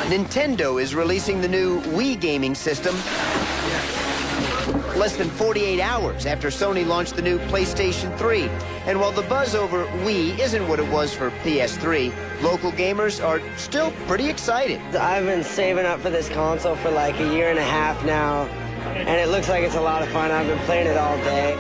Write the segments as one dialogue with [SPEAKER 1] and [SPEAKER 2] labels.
[SPEAKER 1] Nintendo is releasing the new Wii gaming system less than 48 hours after Sony launched the new PlayStation 3. And while the buzz over Wii isn't what it was for PS3, local gamers are still pretty excited.
[SPEAKER 2] I've been saving up for this console for like a year and a half now, and it looks like it's a lot of fun. I've been playing it all day.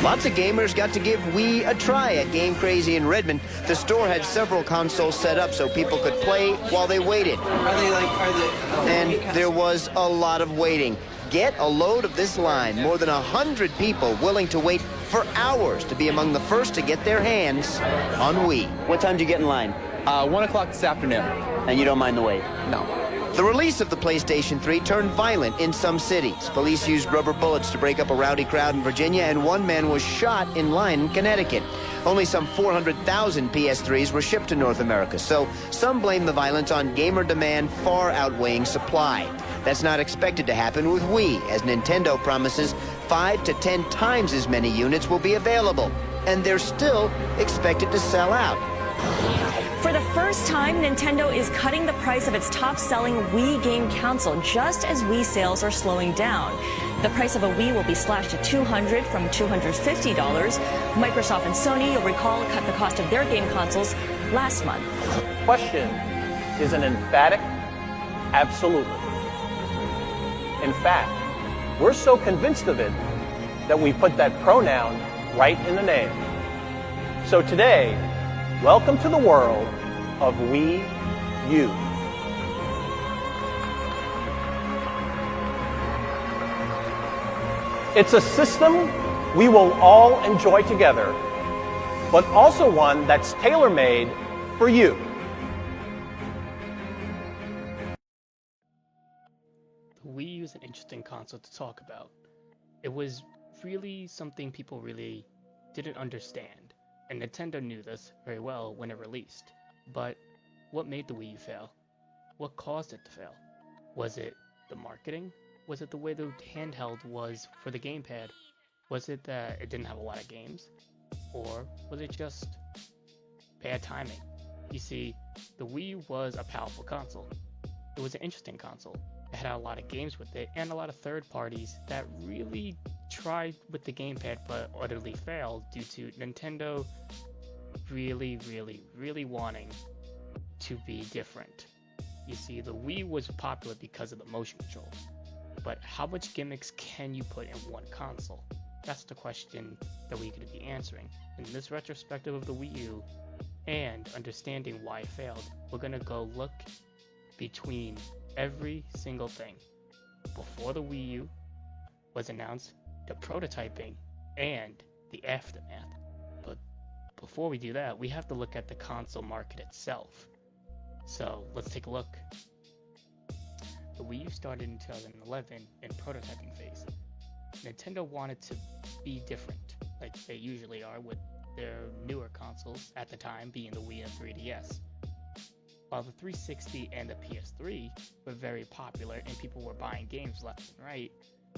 [SPEAKER 1] Lots of gamers got to give Wii a try at Game Crazy in Redmond. The store had several consoles set up so people could play while they waited. And there was a lot of waiting. Get a load of this line. More than 100 people willing to wait for hours to be among the first to get their hands on Wii.
[SPEAKER 3] What time do you get in line?
[SPEAKER 4] 1 o'clock this afternoon.
[SPEAKER 3] And you don't mind the wait?
[SPEAKER 4] No.
[SPEAKER 1] The release of the PlayStation 3 turned violent in some cities. Police used rubber bullets to break up a rowdy crowd in Virginia, and one man was shot in line in Connecticut. Only some 400,000 PS3s were shipped to North America, so some blame the violence on gamer demand far outweighing supply. That's not expected to happen with Wii, as Nintendo promises 5 to 10 times as many units will be available, and they're still expected to sell out.
[SPEAKER 5] For the first time, Nintendo is cutting the price of its top-selling Wii game console just as Wii sales are slowing down. The price of a Wii will be slashed to $200 from $250. Microsoft and Sony, you'll recall, cut the cost of their game consoles last month.
[SPEAKER 6] The question is an emphatic absolutely. In fact, we're so convinced of it that we put that pronoun right in the name. So today, welcome to the world of Wii U. It's a system we will all enjoy together, but also one that's tailor-made for you.
[SPEAKER 7] The Wii U is an interesting console to talk about. It was really something people really didn't understand. And Nintendo knew this very well when it released. But what made the Wii U fail? What caused it to fail? Was it the marketing? Was it the way the handheld was for the gamepad? Was it that it didn't have a lot of games? Or was it just bad timing? You see, the Wii U was a powerful console. It was an interesting console. It had a lot of games with it and a lot of third parties that really tried with the gamepad but utterly failed due to Nintendo really wanting to be different. You see, the Wii was popular because of the motion control, but how much gimmicks can you put in one console? That's the question that we're going to be answering. In this retrospective of the Wii U and understanding why it failed, we're going to go look between every single thing before the Wii U was announced, the prototyping, and the aftermath. But before we do that, we have to look at the console market itself. So let's take a look. The Wii U started in 2011 in prototyping phase. Nintendo wanted to be different, like they usually are with their newer consoles at the time, being the Wii and 3DS. While the 360 and the PS3 were very popular and people were buying games left and right,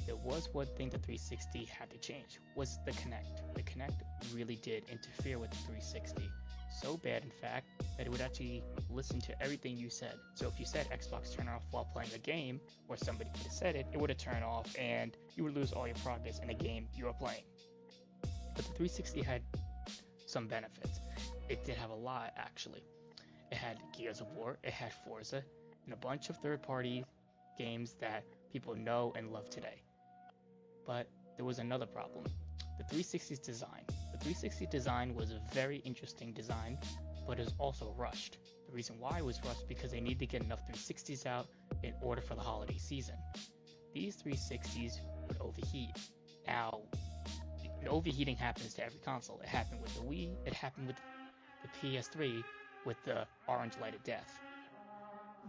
[SPEAKER 7] there was one thing the 360 had to change, was the Kinect. The Kinect really did interfere with the 360. So bad, in fact, that it would actually listen to everything you said. So if you said Xbox turn off while playing a game, or somebody could have said it, it would have turned off and you would lose all your progress in a game you were playing. But the 360 had some benefits. It did have a lot, actually. It had Gears of War, it had Forza, and a bunch of third-party games that people know and love today. But there was another problem. The 360's design. The 360 design was a very interesting design, but it was also rushed. The reason why it was rushed because they needed to get enough 360s out in order for the holiday season. These 360s would overheat. Now, overheating happens to every console. It happened with the Wii, it happened with the PS3 with the orange light of death.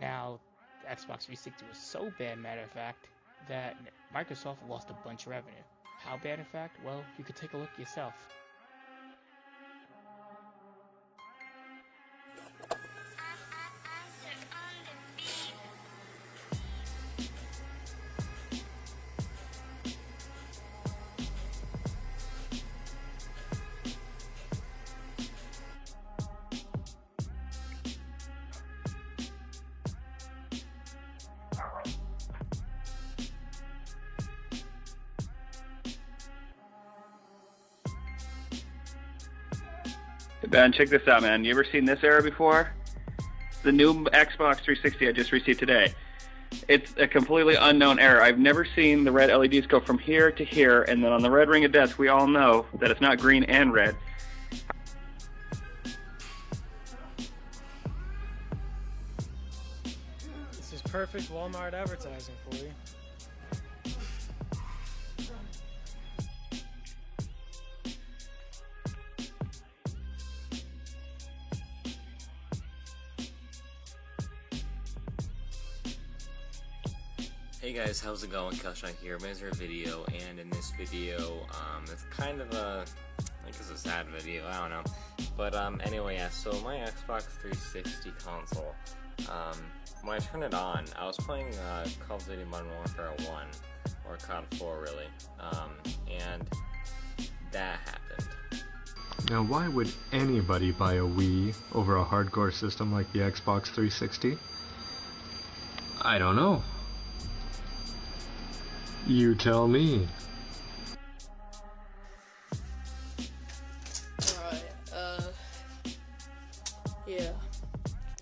[SPEAKER 7] Now, the Xbox 360 was so bad, matter of fact, that Microsoft lost a bunch of revenue. How bad, in fact? Well, you could take a look yourself.
[SPEAKER 8] Ben, check this out, man. You ever seen this error before? The new Xbox 360 I just received today. It's a completely unknown error. I've never seen the red LEDs go from here to here, and then on the red ring of death, we all know that it's not green and red.
[SPEAKER 9] This is perfect Walmart advertising for you.
[SPEAKER 10] Hey guys, how's it going? Kelshaw here. Here's our video, and in this video, it's kind of a, I guess a sad video, I don't know. But anyway, yeah, so my Xbox 360 console, when I turned it on, I was playing Call of Duty Modern Warfare 1, or COD 4 really, and that happened.
[SPEAKER 11] Now, why would anybody buy a Wii over a hardcore system like the Xbox 360? I don't know. You tell me.
[SPEAKER 12] Alright, yeah.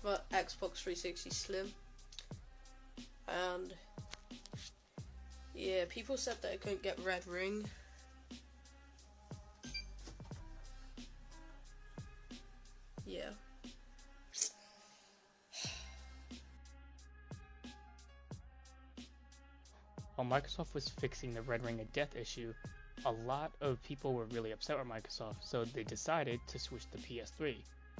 [SPEAKER 12] My Xbox 360 Slim. And yeah, people said that it couldn't get red ring. Yeah.
[SPEAKER 7] While Microsoft was fixing the red ring of death issue, a lot of people were really upset with Microsoft, so they decided to switch to PS3.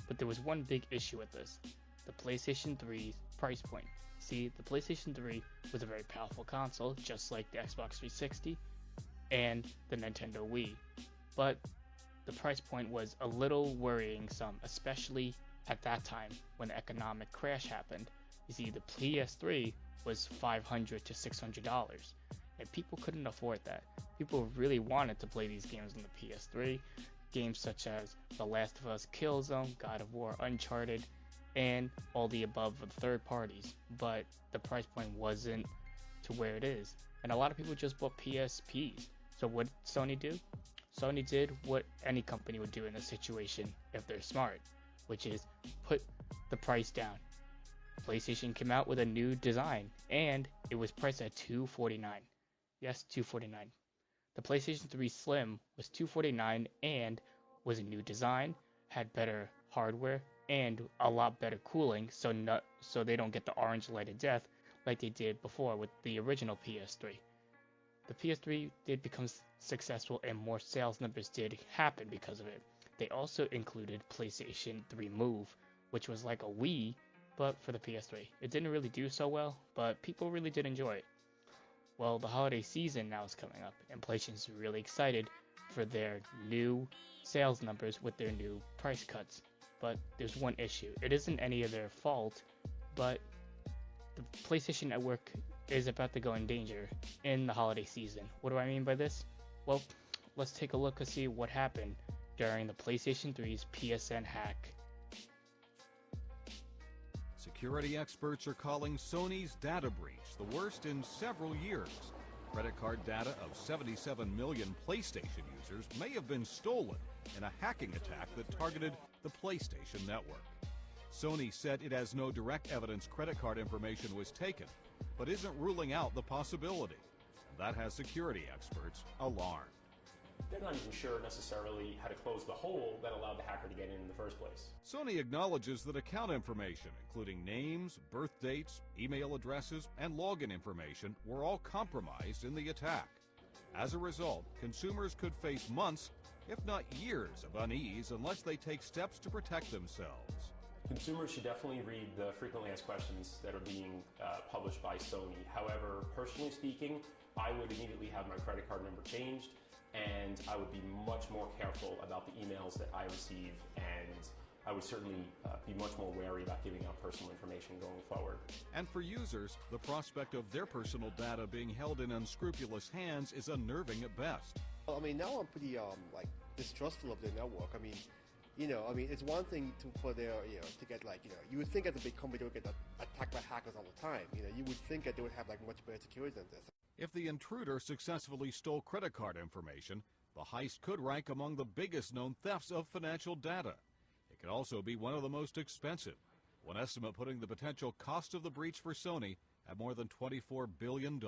[SPEAKER 7] But there was one big issue with this: the PlayStation 3's price point. See, the PlayStation 3 was a very powerful console, just like the Xbox 360 and the Nintendo Wii. But the price point was a little worrying some, especially at that time when the economic crash happened. You see, the PS3 was $500 to $600, and people couldn't afford that. People really wanted to play these games on the PS3, games such as The Last of Us, Killzone, God of War, Uncharted, and all the above of third parties, but the price point wasn't to where it is, and a lot of people just bought PSPs. So what did Sony do? Sony did what any company would do in this situation if they're smart, which is put the price down. PlayStation came out with a new design, and it was priced at $249. Yes, $249. The PlayStation 3 Slim was $249 and was a new design, had better hardware, and a lot better cooling, so they don't get the orange light of death like they did before with the original PS3. The PS3 did become successful, and more sales numbers did happen because of it. They also included PlayStation 3 Move, which was like a Wii, but for the PS3. It didn't really do so well, but people really did enjoy it. Well, the holiday season now is coming up, and PlayStation's really excited for their new sales numbers with their new price cuts. But there's one issue. It isn't any of their fault, but the PlayStation Network is about to go in danger in the holiday season. What do I mean by this? Well, let's take a look and see what happened during the PlayStation 3's PSN hack.
[SPEAKER 13] Security experts are calling Sony's data breach the worst in several years. Credit card data of 77 million PlayStation users may have been stolen in a hacking attack that targeted the PlayStation Network. Sony said it has no direct evidence credit card information was taken, but isn't ruling out the possibility. That has security experts alarmed.
[SPEAKER 14] They're not even sure necessarily how to close the hole that allowed the hacker to get in the first place.
[SPEAKER 13] Sony acknowledges that account information, including names, birth dates, email addresses, and login information, were all compromised in the attack. As a result, consumers could face months, if not years, of unease unless they take steps to protect themselves.
[SPEAKER 14] Consumers should definitely read the frequently asked questions that are being published by Sony. However, personally speaking, I would immediately have my credit card number changed, and I would be much more careful about the emails that I receive, and I would certainly be much more wary about giving out personal information going forward.
[SPEAKER 13] And for users, the prospect of their personal data being held in unscrupulous hands is unnerving at best.
[SPEAKER 15] I mean, now I'm pretty distrustful of the network. I mean, it's one thing for their, to get you would think as a big company they would get attacked by hackers all the time. You would think that they would have much better security than this.
[SPEAKER 13] If the intruder successfully stole credit card information, the heist could rank among the biggest known thefts of financial data. could also be one of the most expensive. One estimate putting the potential cost of the breach for Sony at more than $24 billion.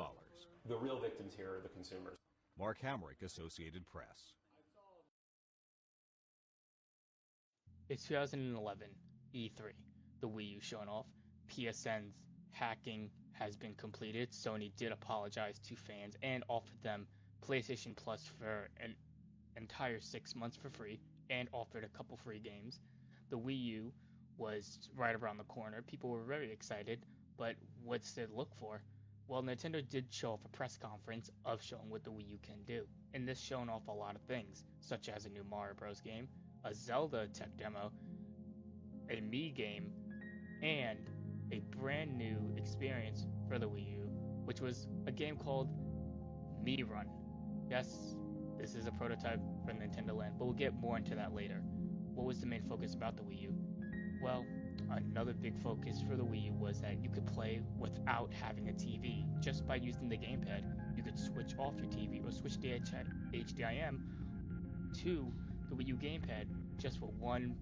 [SPEAKER 14] The real victims here are the consumers.
[SPEAKER 13] Mark Hamrick, Associated Press.
[SPEAKER 7] It's 2011, E3. The Wii U showing off. PSN's hacking has been completed. Sony did apologize to fans and offered them PlayStation Plus for an entire 6 months for free and offered a couple free games. The Wii U was right around the corner. People were very excited, but what's to look for? Well, Nintendo did show off a press conference of showing what the Wii U can do, and this showing off a lot of things, such as a new Mario Bros. Game, a Zelda tech demo, a Mii game, and a brand new experience for the Wii U, which was a game called Mii Run. Yes, this is a prototype for Nintendo Land, but we'll get more into that later. What was the main focus about the Wii U? Well, another big focus for the Wii U was that you could play without having a TV. Just by using the gamepad, you could switch off your TV or switch the HDMI to the Wii U gamepad just with one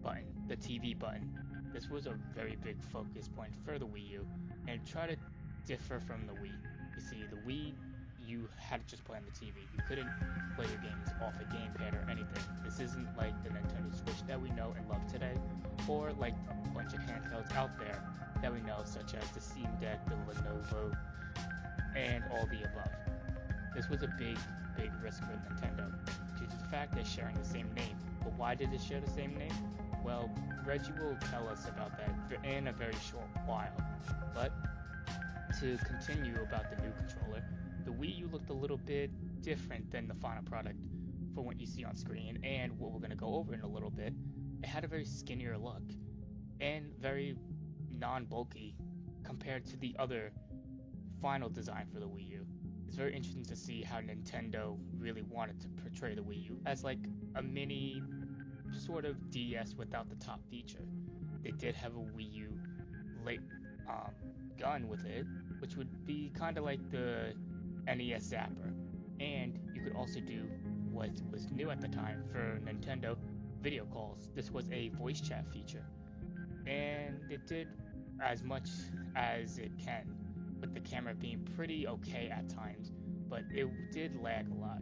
[SPEAKER 7] button, the TV button. This was a very big focus point for the Wii U and try to differ from the Wii. You see, the Wii, you had to just play on the TV. You couldn't play your games off a gamepad or anything. This isn't like the Nintendo Switch that we know and love today, or like a bunch of handhelds out there that we know, such as the Steam Deck, the Lenovo, and all the above. This was a big risk for Nintendo due to the fact they're sharing the same name. But why did it share the same name? Well, Reggie will tell us about that in a very short while. But to continue about the new controller, the Wii U looked a little bit different than the final product from what you see on screen and what we're going to go over in a little bit. It had a very skinnier look and very non-bulky compared to the other final design for the Wii U. It's very interesting to see how Nintendo really wanted to portray the Wii U as like a mini sort of DS without the top feature. They did have a Wii U gun with it, which would be kind of like the NES Zapper, and you could also do what was new at the time for Nintendo, video calls. This was a voice chat feature, and it did as much as it can, with the camera being pretty okay at times, but it did lag a lot.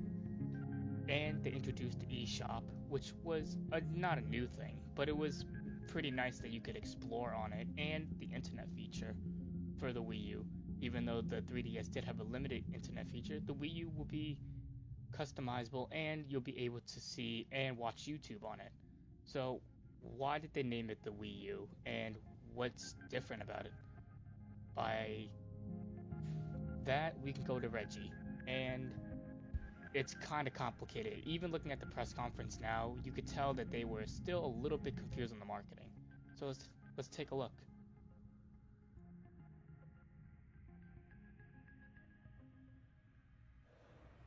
[SPEAKER 7] And they introduced the eShop, which was not a new thing, but it was pretty nice that you could explore on it, and the internet feature for the Wii U. Even though the 3DS did have a limited internet feature, the Wii U will be customizable and you'll be able to see and watch YouTube on it. So why did they name it the Wii U and what's different about it? By that, we can go to Reggie, and it's kind of complicated. Even looking at the press conference now, you could tell that they were still a little bit confused on the marketing. So let's take a look.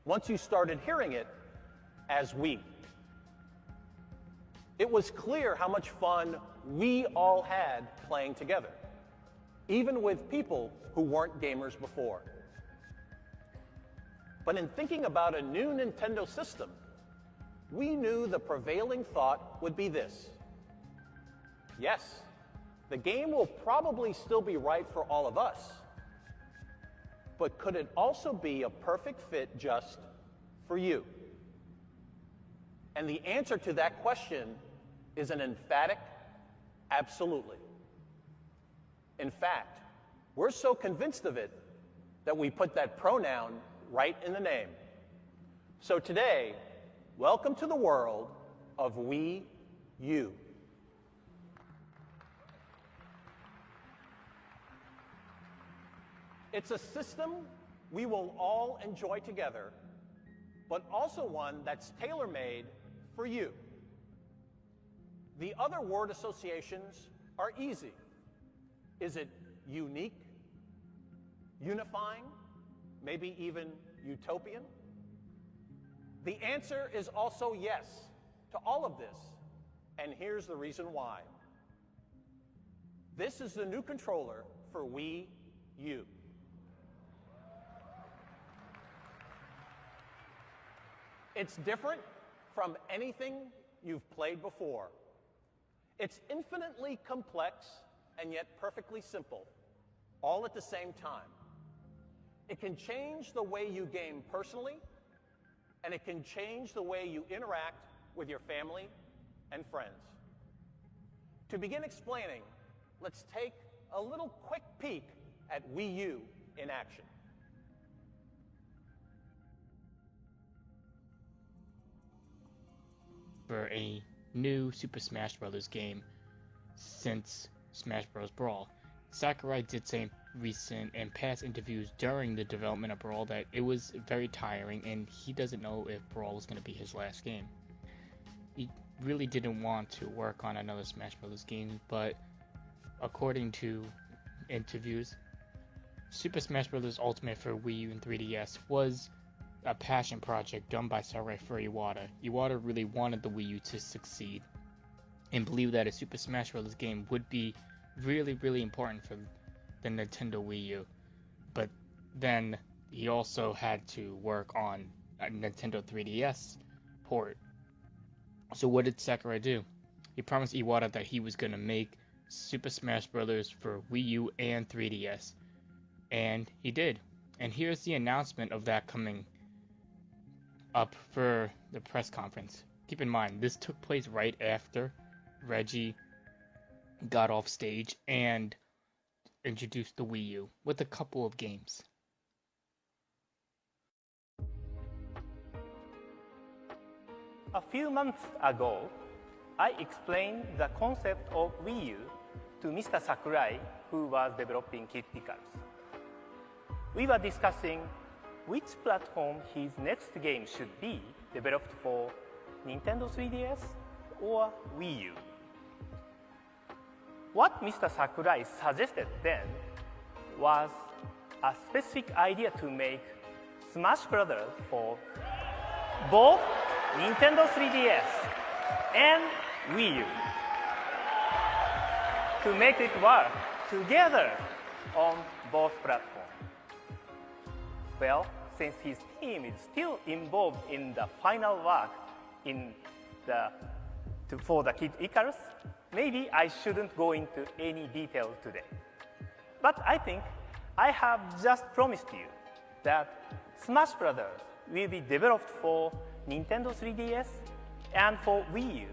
[SPEAKER 6] Once you started hearing it as we. It was clear how much fun we all had playing together, even with people who weren't gamers before. But in thinking about a new Nintendo system, we knew the prevailing thought would be this. Yes, the game will probably still be right for all of us, but could it also be a perfect fit just for you? And the answer to that question is an emphatic absolutely. In fact, we're so convinced of it that we put that pronoun right in the name. So today, welcome to the world of Wii U. It's a system we will all enjoy together, but also one that's tailor-made for you. The other word associations are easy. Is it unique, unifying, maybe even utopian? The answer is also yes to all of this, and here's the reason why. This is the new controller for Wii U. It's different from anything you've played before. It's infinitely complex and yet perfectly simple, all at the same time. It can change the way you game personally, and it can change the way you interact with your family and friends. To begin explaining, let's take a little quick peek at Wii U in action.
[SPEAKER 7] For a new Super Smash Bros. Game since Smash Bros. Brawl. Sakurai did say in recent and past interviews during the development of Brawl that it was very tiring and he doesn't know if Brawl was going to be his last game. He really didn't want to work on another Smash Bros. Game, but according to interviews, Super Smash Bros. Ultimate for Wii U and 3DS was a passion project done by Sakurai for Iwata. Iwata really wanted the Wii U to succeed and believed that a Super Smash Bros. Game would be really important for the Nintendo Wii U. But then he also had to work on a Nintendo 3DS port. So what did Sakurai do? He promised Iwata that he was going to make Super Smash Bros. For Wii U and 3DS. And he did. And here's the announcement of that coming up for the press conference. Keep in mind, this took place right after Reggie got off stage and introduced the Wii U with a couple of games.
[SPEAKER 6] A few months ago, I explained the concept of Wii U to Mr. Sakurai, who was developing Kid Icarus. We were discussing which platform his next game should be developed for, Nintendo 3DS or Wii U. What Mr. Sakurai suggested then was a specific idea to make Smash Brothers for both Nintendo 3DS and Wii U, to make it work together on both platforms. Well, since his team is still involved in the final work for the Kid Icarus, maybe I shouldn't go into any details today. But I think I have just promised you that Smash Brothers will be developed for Nintendo 3DS and for Wii U,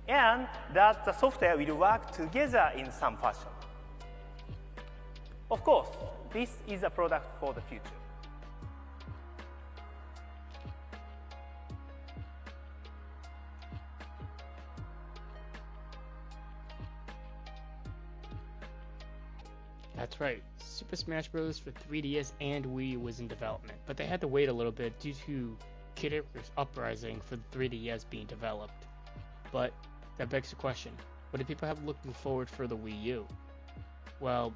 [SPEAKER 6] and that the software will work together in some fashion. Of course, this is a product for the future.
[SPEAKER 7] That's right, Super Smash Bros. For 3DS and Wii U was in development, but they had to wait a little bit due to Kid Icarus Uprising for the 3DS being developed. But that begs the question, what do people have looking forward for the Wii U? Well,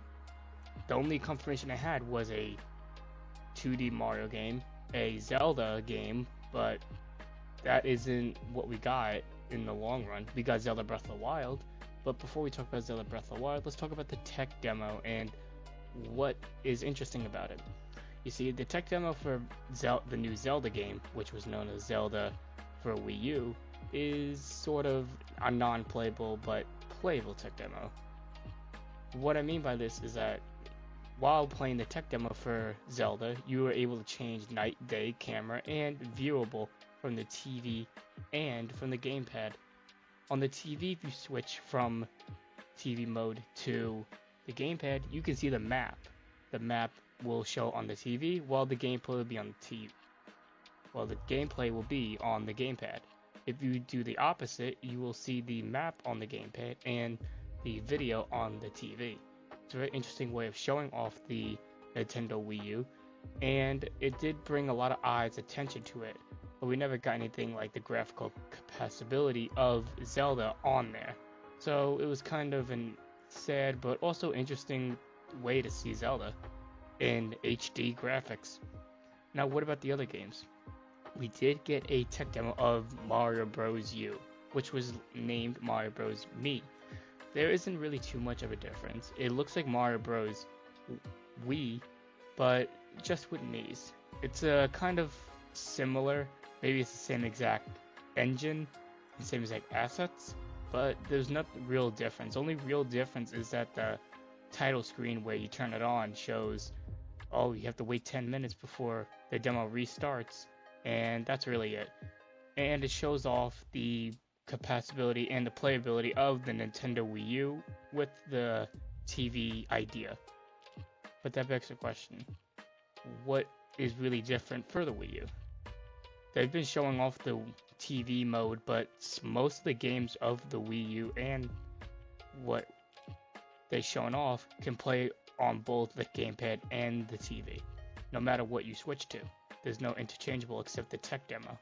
[SPEAKER 7] the only confirmation I had was a 2D Mario game, a Zelda game, but that isn't what we got in the long run. We got Zelda Breath of the Wild. But before we talk about Zelda Breath of the Wild, let's talk about the tech demo and what is interesting about it. You see, the tech demo for the new Zelda game, which was known as Zelda for Wii U, is sort of a non-playable but playable tech demo. What I mean by this is that while playing the tech demo for Zelda, you were able to change night-day camera and viewable from the TV and from the gamepad. On the TV, if you switch from TV mode to the gamepad, you can see the map. The map will show on the TV, while the gameplay will be on the TV. Well, the gameplay will be on the gamepad. If you do the opposite, you will see the map on the gamepad and the video on the TV. It's a very interesting way of showing off the Nintendo Wii U, and it did bring a lot of eyes' attention to it. But we never got anything like the graphical capability of Zelda on there. So it was kind of a sad but also interesting way to see Zelda in HD graphics. Now what about the other games? We did get a tech demo of Mario Bros. U, which was named Mario Bros. Me. There isn't really too much of a difference. It looks like Mario Bros. Wii, but just with Mii's. It's a kind of similar. Maybe it's the same exact engine, the same exact assets, but there's no real difference. Only real difference is that the title screen where you turn it on shows, oh, you have to wait 10 minutes before the demo restarts, and that's really it. And it shows off the compatibility and the playability of the Nintendo Wii U with the TV idea. But that begs the question, what is really different for the Wii U? They've been showing off the TV mode, but most of the games of the Wii U and what they're showing off can play on both the gamepad and the TV, no matter what you switch to. There's no interchangeable except the tech demo.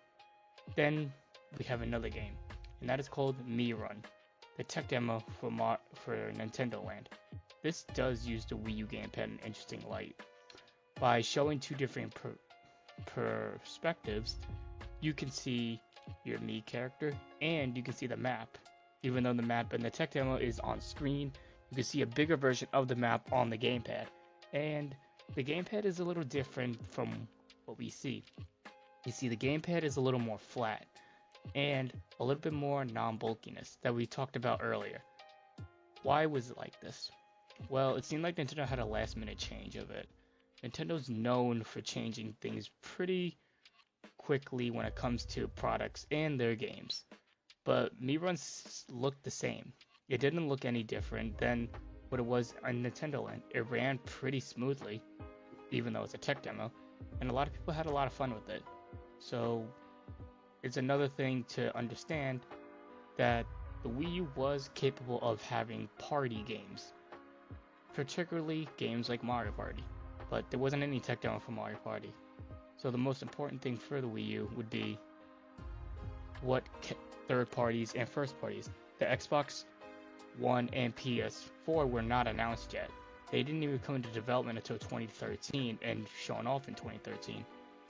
[SPEAKER 7] Then we have another game, and that is called Mii Run, the tech demo for Nintendo Land. This does use the Wii U gamepad in an interesting light. By showing two different perspectives, you can see your Mii character and you can see the map. Even though the map in the tech demo is on screen, you can see a bigger version of the map on the gamepad. And the gamepad is a little different from what we see. You see, the gamepad is a little more flat and a little bit more non-bulkiness that we talked about earlier. Why was it like this? Well, it seemed like Nintendo had a last-minute change of it. Nintendo's known for changing things pretty quickly when it comes to products and their games. But Mii Run looked the same. It didn't look any different than what it was on Nintendo Land. It ran pretty smoothly, even though it's a tech demo, and a lot of people had a lot of fun with it. So it's another thing to understand that the Wii U was capable of having party games, particularly games like Mario Party, but there wasn't any tech demo for Mario Party. So the most important thing for the Wii U would be what third parties and first parties. The Xbox One and PS4 were not announced yet. They didn't even come into development until 2013 and shown off in 2013.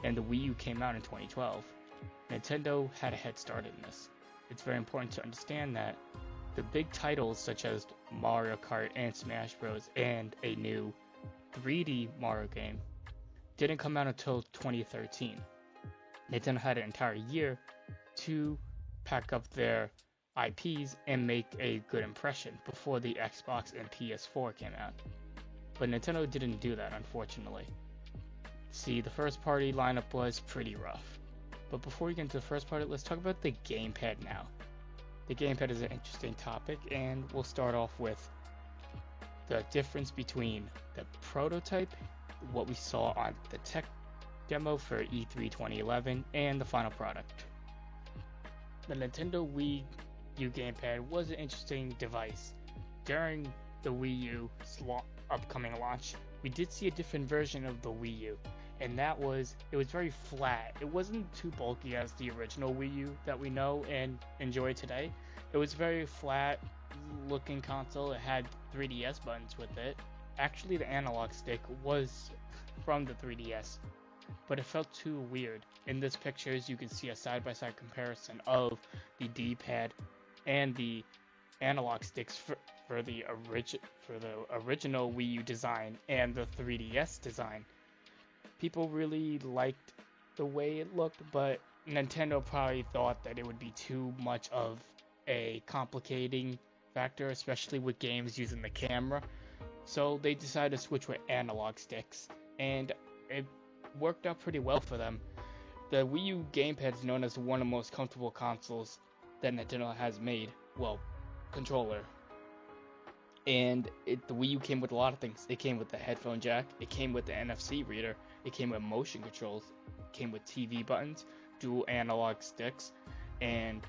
[SPEAKER 7] And the Wii U came out in 2012. Nintendo had a head start in this. It's very important to understand that the big titles such as Mario Kart and Smash Bros. And a new 3D Mario game didn't come out until 2013. Nintendo had an entire year to pack up their IPs and make a good impression before the Xbox and PS4 came out. But Nintendo didn't do that, unfortunately. See, the first party lineup was pretty rough. But before we get into the first party, let's talk about the gamepad now. The gamepad is an interesting topic, and we'll start off with the difference between the prototype, what we saw on the tech demo for E3 2011, and the final product. The Nintendo Wii U gamepad was an interesting device. During the Wii U's upcoming launch, we did see a different version of the Wii U, and it was very flat. It wasn't too bulky as the original Wii U that we know and enjoy today. It was very flat looking console. It had 3DS buttons with it. Actually, the analog stick was from the 3DS, but it felt too weird. In this pictures, you can see a side-by-side comparison of the D-pad and the analog sticks for the original Wii U design and the 3DS design. People really liked the way it looked, but Nintendo probably thought that it would be too much of a complicating factor, especially with games using the camera. So they decided to switch with analog sticks, and it worked out pretty well for them. The Wii U gamepad is known as one of the most comfortable consoles that Nintendo has made. Well, controller. And the Wii U came with a lot of things. It came with the headphone jack, it came with the NFC reader, it came with motion controls, it came with TV buttons, dual analog sticks, and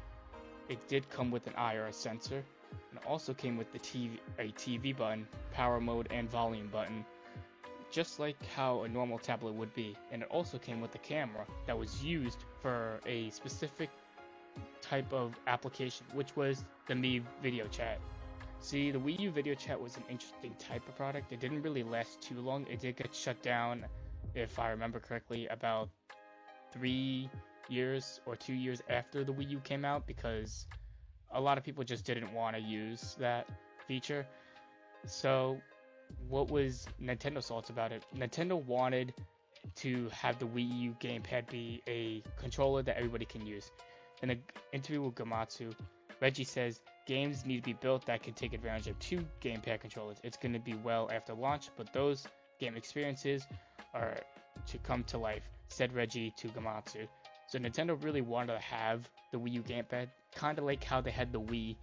[SPEAKER 7] it did come with an IR sensor. And it also came with a TV button, power mode, and volume button, just like how a normal tablet would be. And it also came with a camera that was used for a specific type of application, which was the Mii video chat. See, the Wii U video chat was an interesting type of product. It didn't really last too long. It did get shut down, if I remember correctly, about 3 years or 2 years after the Wii U came out, because a lot of people just didn't want to use that feature. So what was Nintendo's thoughts about it? Nintendo wanted to have the Wii U gamepad be a controller that everybody can use. In an interview with Gamatsu, Reggie says games need to be built that can take advantage of 2 gamepad controllers. It's going to be well after launch, but those game experiences are to come to life, said Reggie to Gamatsu. So Nintendo really wanted to have the Wii U gamepad, kind of like how they had the Wii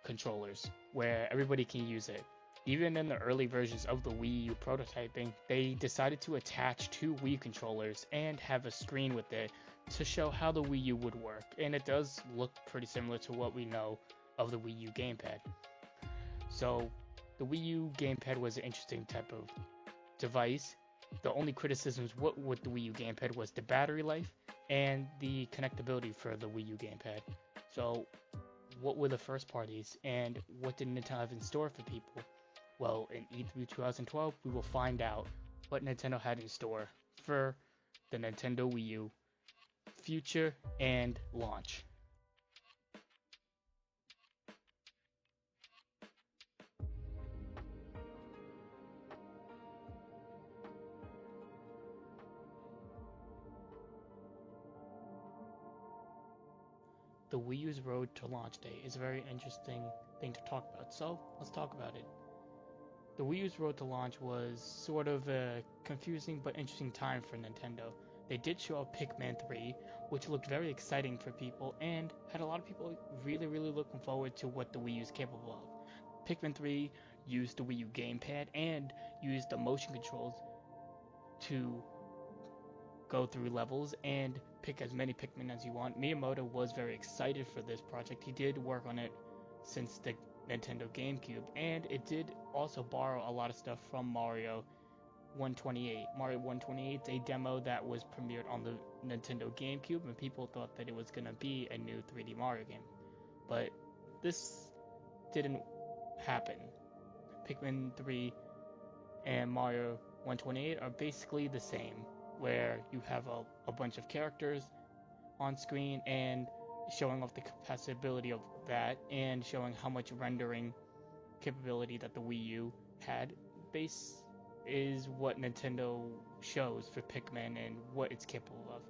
[SPEAKER 7] controllers, where everybody can use it. Even in the early versions of the Wii U prototyping, they decided to attach 2 Wii controllers and have a screen with it to show how the Wii U would work, and it does look pretty similar to what we know of the Wii U gamepad. So the Wii U gamepad was an interesting type of device. The only criticisms with the Wii U gamepad was the battery life and the connectability for the Wii U gamepad. So what were the first parties, and what did Nintendo have in store for people? Well, in E3 2012, we will find out what Nintendo had in store for the Nintendo Wii U future and launch. The Wii U's road to launch day is a very interesting thing to talk about, so let's talk about it. The Wii U's road to launch was sort of a confusing but interesting time for Nintendo. They did show off Pikmin 3, which looked very exciting for people and had a lot of people really looking forward to what the Wii U is capable of. Pikmin 3 used the Wii U gamepad and used the motion controls to go through levels and pick as many Pikmin as you want. Miyamoto was very excited for this project. He did work on it since the Nintendo GameCube, and it did also borrow a lot of stuff from Mario 128. Mario 128 is a demo that was premiered on the Nintendo GameCube, and people thought that it was going to be a new 3D Mario game. But this didn't happen. Pikmin 3 and Mario 128 are basically the same, where you have a bunch of characters on screen and showing off the capacity of that and showing how much rendering capability that the Wii U had. Base is what Nintendo shows for Pikmin and what it's capable of.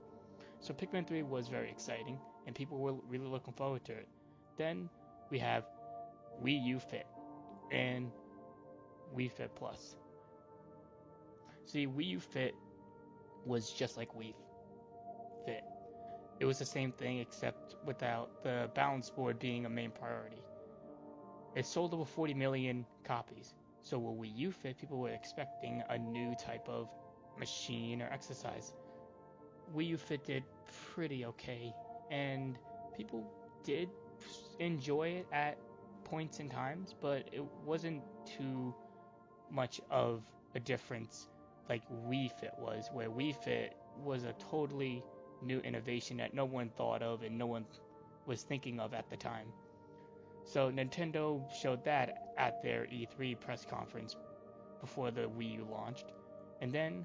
[SPEAKER 7] So Pikmin 3 was very exciting and people were really looking forward to it. Then we have Wii U Fit and Wii Fit Plus. See, Wii U Fit was just like Wii Fit. It was the same thing except without the balance board being a main priority. It sold over 40 million copies. So with Wii U Fit, people were expecting a new type of machine or exercise. Wii U Fit did pretty okay, and people did enjoy it at points in times, but it wasn't too much of a difference like Wii Fit was, where Wii Fit was a totally new innovation that no one thought of and no one was thinking of at the time. So Nintendo showed that at their E3 press conference before the Wii U launched. And then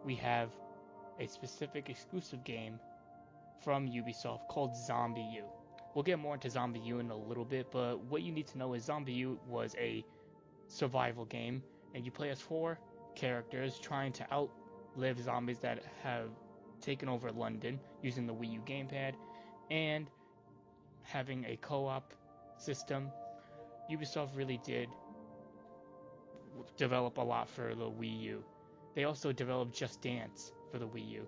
[SPEAKER 7] we have a specific exclusive game from Ubisoft called Zombie U. We'll get more into Zombie U in a little bit, but what you need to know is Zombie U was a survival game, and you play as 4 characters trying to outlive zombies that have taken over London using the Wii U gamepad and having a co-op system. Ubisoft really did develop a lot for the Wii U. They also developed Just Dance for the Wii U.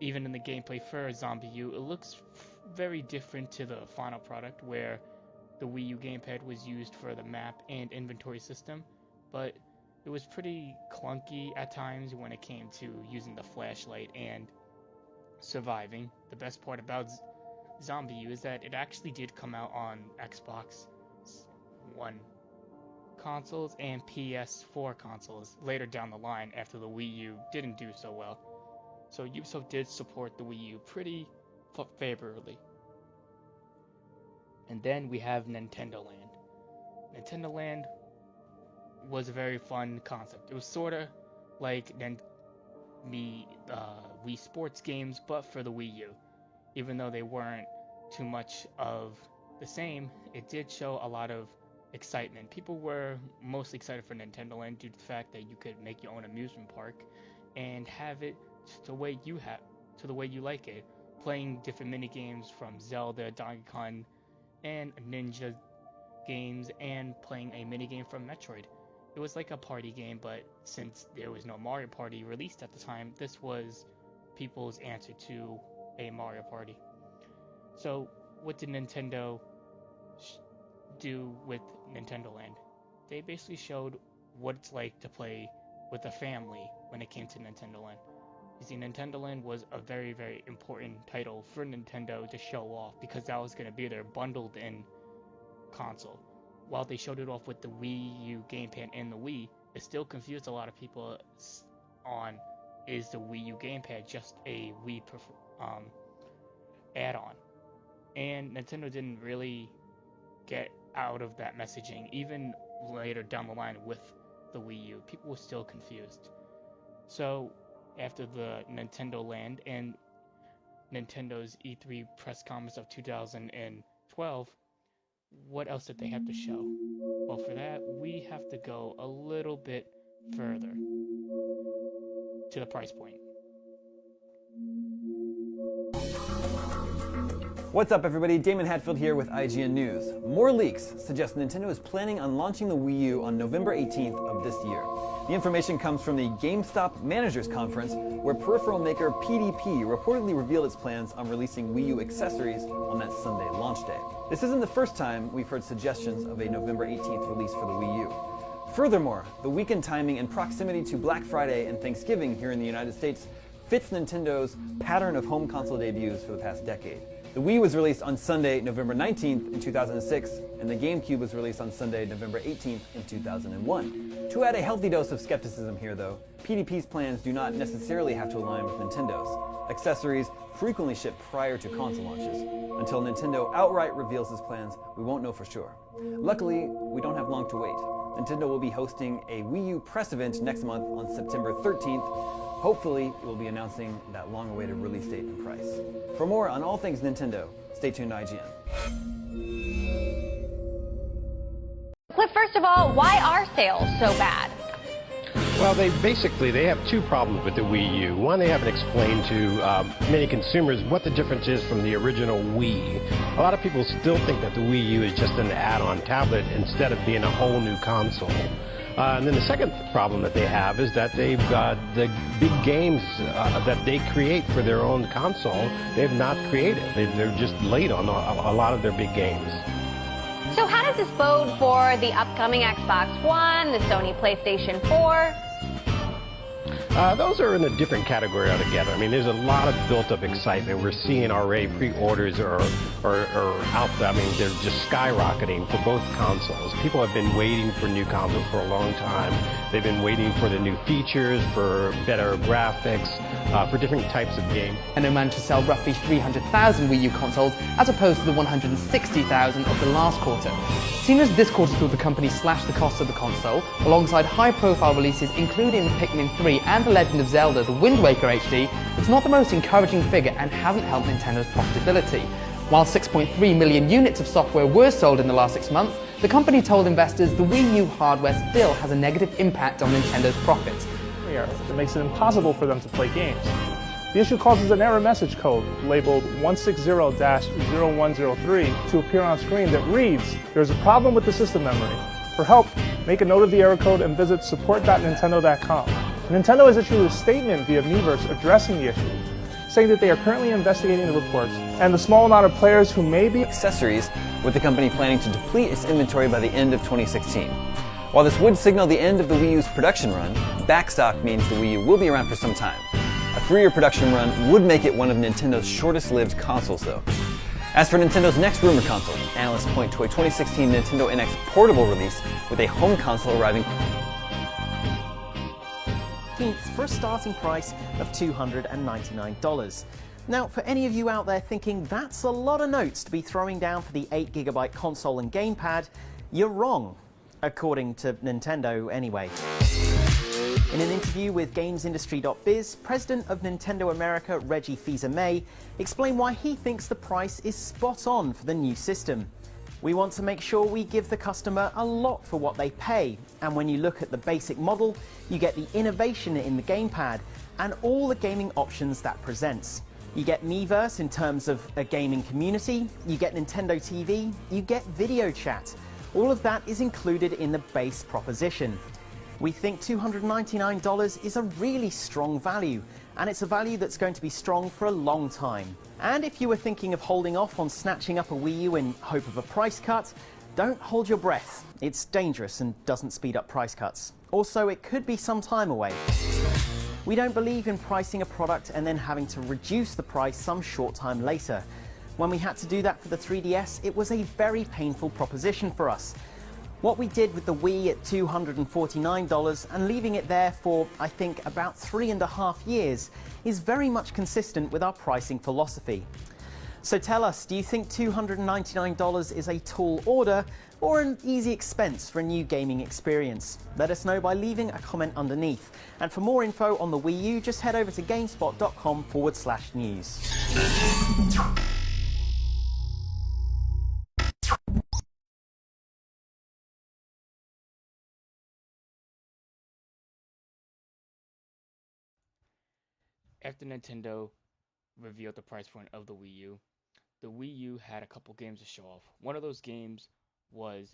[SPEAKER 7] Even in the gameplay for Zombie U, it looks very different to the final product, where the Wii U gamepad was used for the map and inventory system, but it was pretty clunky at times when it came to using the flashlight and surviving. The best part about Zombie U is that it actually did come out on Xbox One consoles and PS4 consoles later down the line after the Wii U didn't do so well. So Ubisoft did support the Wii U pretty favorably. And then we have Nintendo Land. Nintendo Land was a very fun concept. It was sort of like Wii Sports games, but for the Wii U. Even though they weren't too much of the same, it did show a lot of excitement. People were mostly excited for Nintendo Land due to the fact that you could make your own amusement park and have it the way you like it, playing different mini games from Zelda, Donkey Kong, and ninja games and playing a minigame from Metroid. It was like a party game, but since there was no Mario Party released at the time, this was people's answer to a Mario Party. So what did Nintendo do with Nintendo Land? They basically showed what it's like to play with a family when it came to Nintendo Land. You see, Nintendo Land was a very, very important title for Nintendo to show off because that was going to be their bundled in console. While they showed it off with the Wii U gamepad and the Wii, it still confused a lot of people on, is the Wii U gamepad just a Wii add-on? And Nintendo didn't really get out of that messaging. Even later down the line with the Wii U, people were still confused. So after the Nintendo Land and Nintendo's E3 press conference of 2012, what else did they have to show? Well, for that, we have to go a little bit further to the price point.
[SPEAKER 16] What's up, everybody? Damon Hatfield here with IGN News. More leaks suggest Nintendo is planning on launching the Wii U on November 18th of this year. The information comes from the GameStop Managers Conference, where peripheral maker PDP reportedly revealed its plans on releasing Wii U accessories on that Sunday launch day. This isn't the first time we've heard suggestions of a November 18th release for the Wii U. Furthermore, the weekend timing and proximity to Black Friday and Thanksgiving here in the United States fits Nintendo's pattern of home console debuts for the past decade. The Wii was released on Sunday, November 19th in 2006, and the GameCube was released on Sunday, November 18th in 2001. To add a healthy dose of skepticism here, though, PDP's plans do not necessarily have to align with Nintendo's. Accessories frequently ship prior to console launches. Until Nintendo outright reveals its plans, we won't know for sure. Luckily, we don't have long to wait. Nintendo will be hosting a Wii U press event next month on September 13th. Hopefully, it will be announcing that long-awaited release date and price. For more on all things Nintendo, stay tuned to IGN.
[SPEAKER 17] Cliff, first of all, why are sales so bad?
[SPEAKER 18] Well, they have two problems with the Wii U. One, they haven't explained to many consumers what the difference is from the original Wii. A lot of people still think that the Wii U is just an add-on tablet instead of being a whole new console. And then the second problem that they have is that they've got the big games that they create for their own console, they've not created. They're just late on a lot of their big games.
[SPEAKER 17] So how does this bode for the upcoming Xbox One, the Sony PlayStation 4?
[SPEAKER 18] Those are in a different category altogether. I mean, there's a lot of built-up excitement. We're seeing already pre-orders are out there. I mean, they're just skyrocketing for both consoles. People have been waiting for new consoles for a long time. They've been waiting for the new features, for better graphics, for different types of games.
[SPEAKER 19] And they managed to sell roughly 300,000 Wii U consoles as opposed to the 160,000 of the last quarter. Seeing as this quarter saw the company slash the cost of the console, alongside high-profile releases including Pikmin 3 and The Legend of Zelda The Wind Waker HD, it's not the most encouraging figure and hasn't helped Nintendo's profitability. While 6.3 million units of software were sold in the last 6 months, the company told investors the Wii U hardware still has a negative impact on Nintendo's profits.
[SPEAKER 20] It makes it impossible for them to play games. The issue causes an error message code labeled 160-0103 to appear on screen that reads, "There's a problem with the system memory. For help, make a note of the error code and visit support.nintendo.com. Nintendo has issued a statement via Miiverse addressing the issue, saying that they are currently investigating the reports and the small amount of players who may be
[SPEAKER 16] accessories, with the company planning to deplete its inventory by the end of 2016. While this would signal the end of the Wii U's production run, backstock means the Wii U will be around for some time. A 3-year production run would make it one of Nintendo's shortest-lived consoles, though. As for Nintendo's next rumored console, analysts point to a 2016 Nintendo NX portable release with a home console arriving
[SPEAKER 21] for a starting price of $299. Now, for any of you out there thinking that's a lot of notes to be throwing down for the 8GB console and gamepad, you're wrong, according to Nintendo anyway. In an interview with GamesIndustry.biz, President of Nintendo America, Reggie Fils-Aimé, explained why he thinks the price is spot on for the new system. "We want to make sure we give the customer a lot for what they pay, and when you look at the basic model, you get the innovation in the gamepad and all the gaming options that presents. You get Miiverse in terms of a gaming community, you get Nintendo TV, you get video chat. All of that is included in the base proposition. We think $299 is a really strong value, and it's a value that's going to be strong for a long time. And if you were thinking of holding off on snatching up a Wii U in hope of a price cut, don't hold your breath. It's dangerous and doesn't speed up price cuts. Also, it could be some time away. We don't believe in pricing a product and then having to reduce the price some short time later. When we had to do that for the 3DS, it was a very painful proposition for us. What we did with the Wii at $249 and leaving it there for, I think, about 3.5 years is very much consistent with our pricing philosophy. So tell us, do you think $299 is a tall order or an easy expense for a new gaming experience? Let us know by leaving a comment underneath. And for more info on the Wii U, just head over to gamespot.com/news.
[SPEAKER 7] After Nintendo revealed the price point of the Wii U, the Wii U had a couple games to show off. One of those games was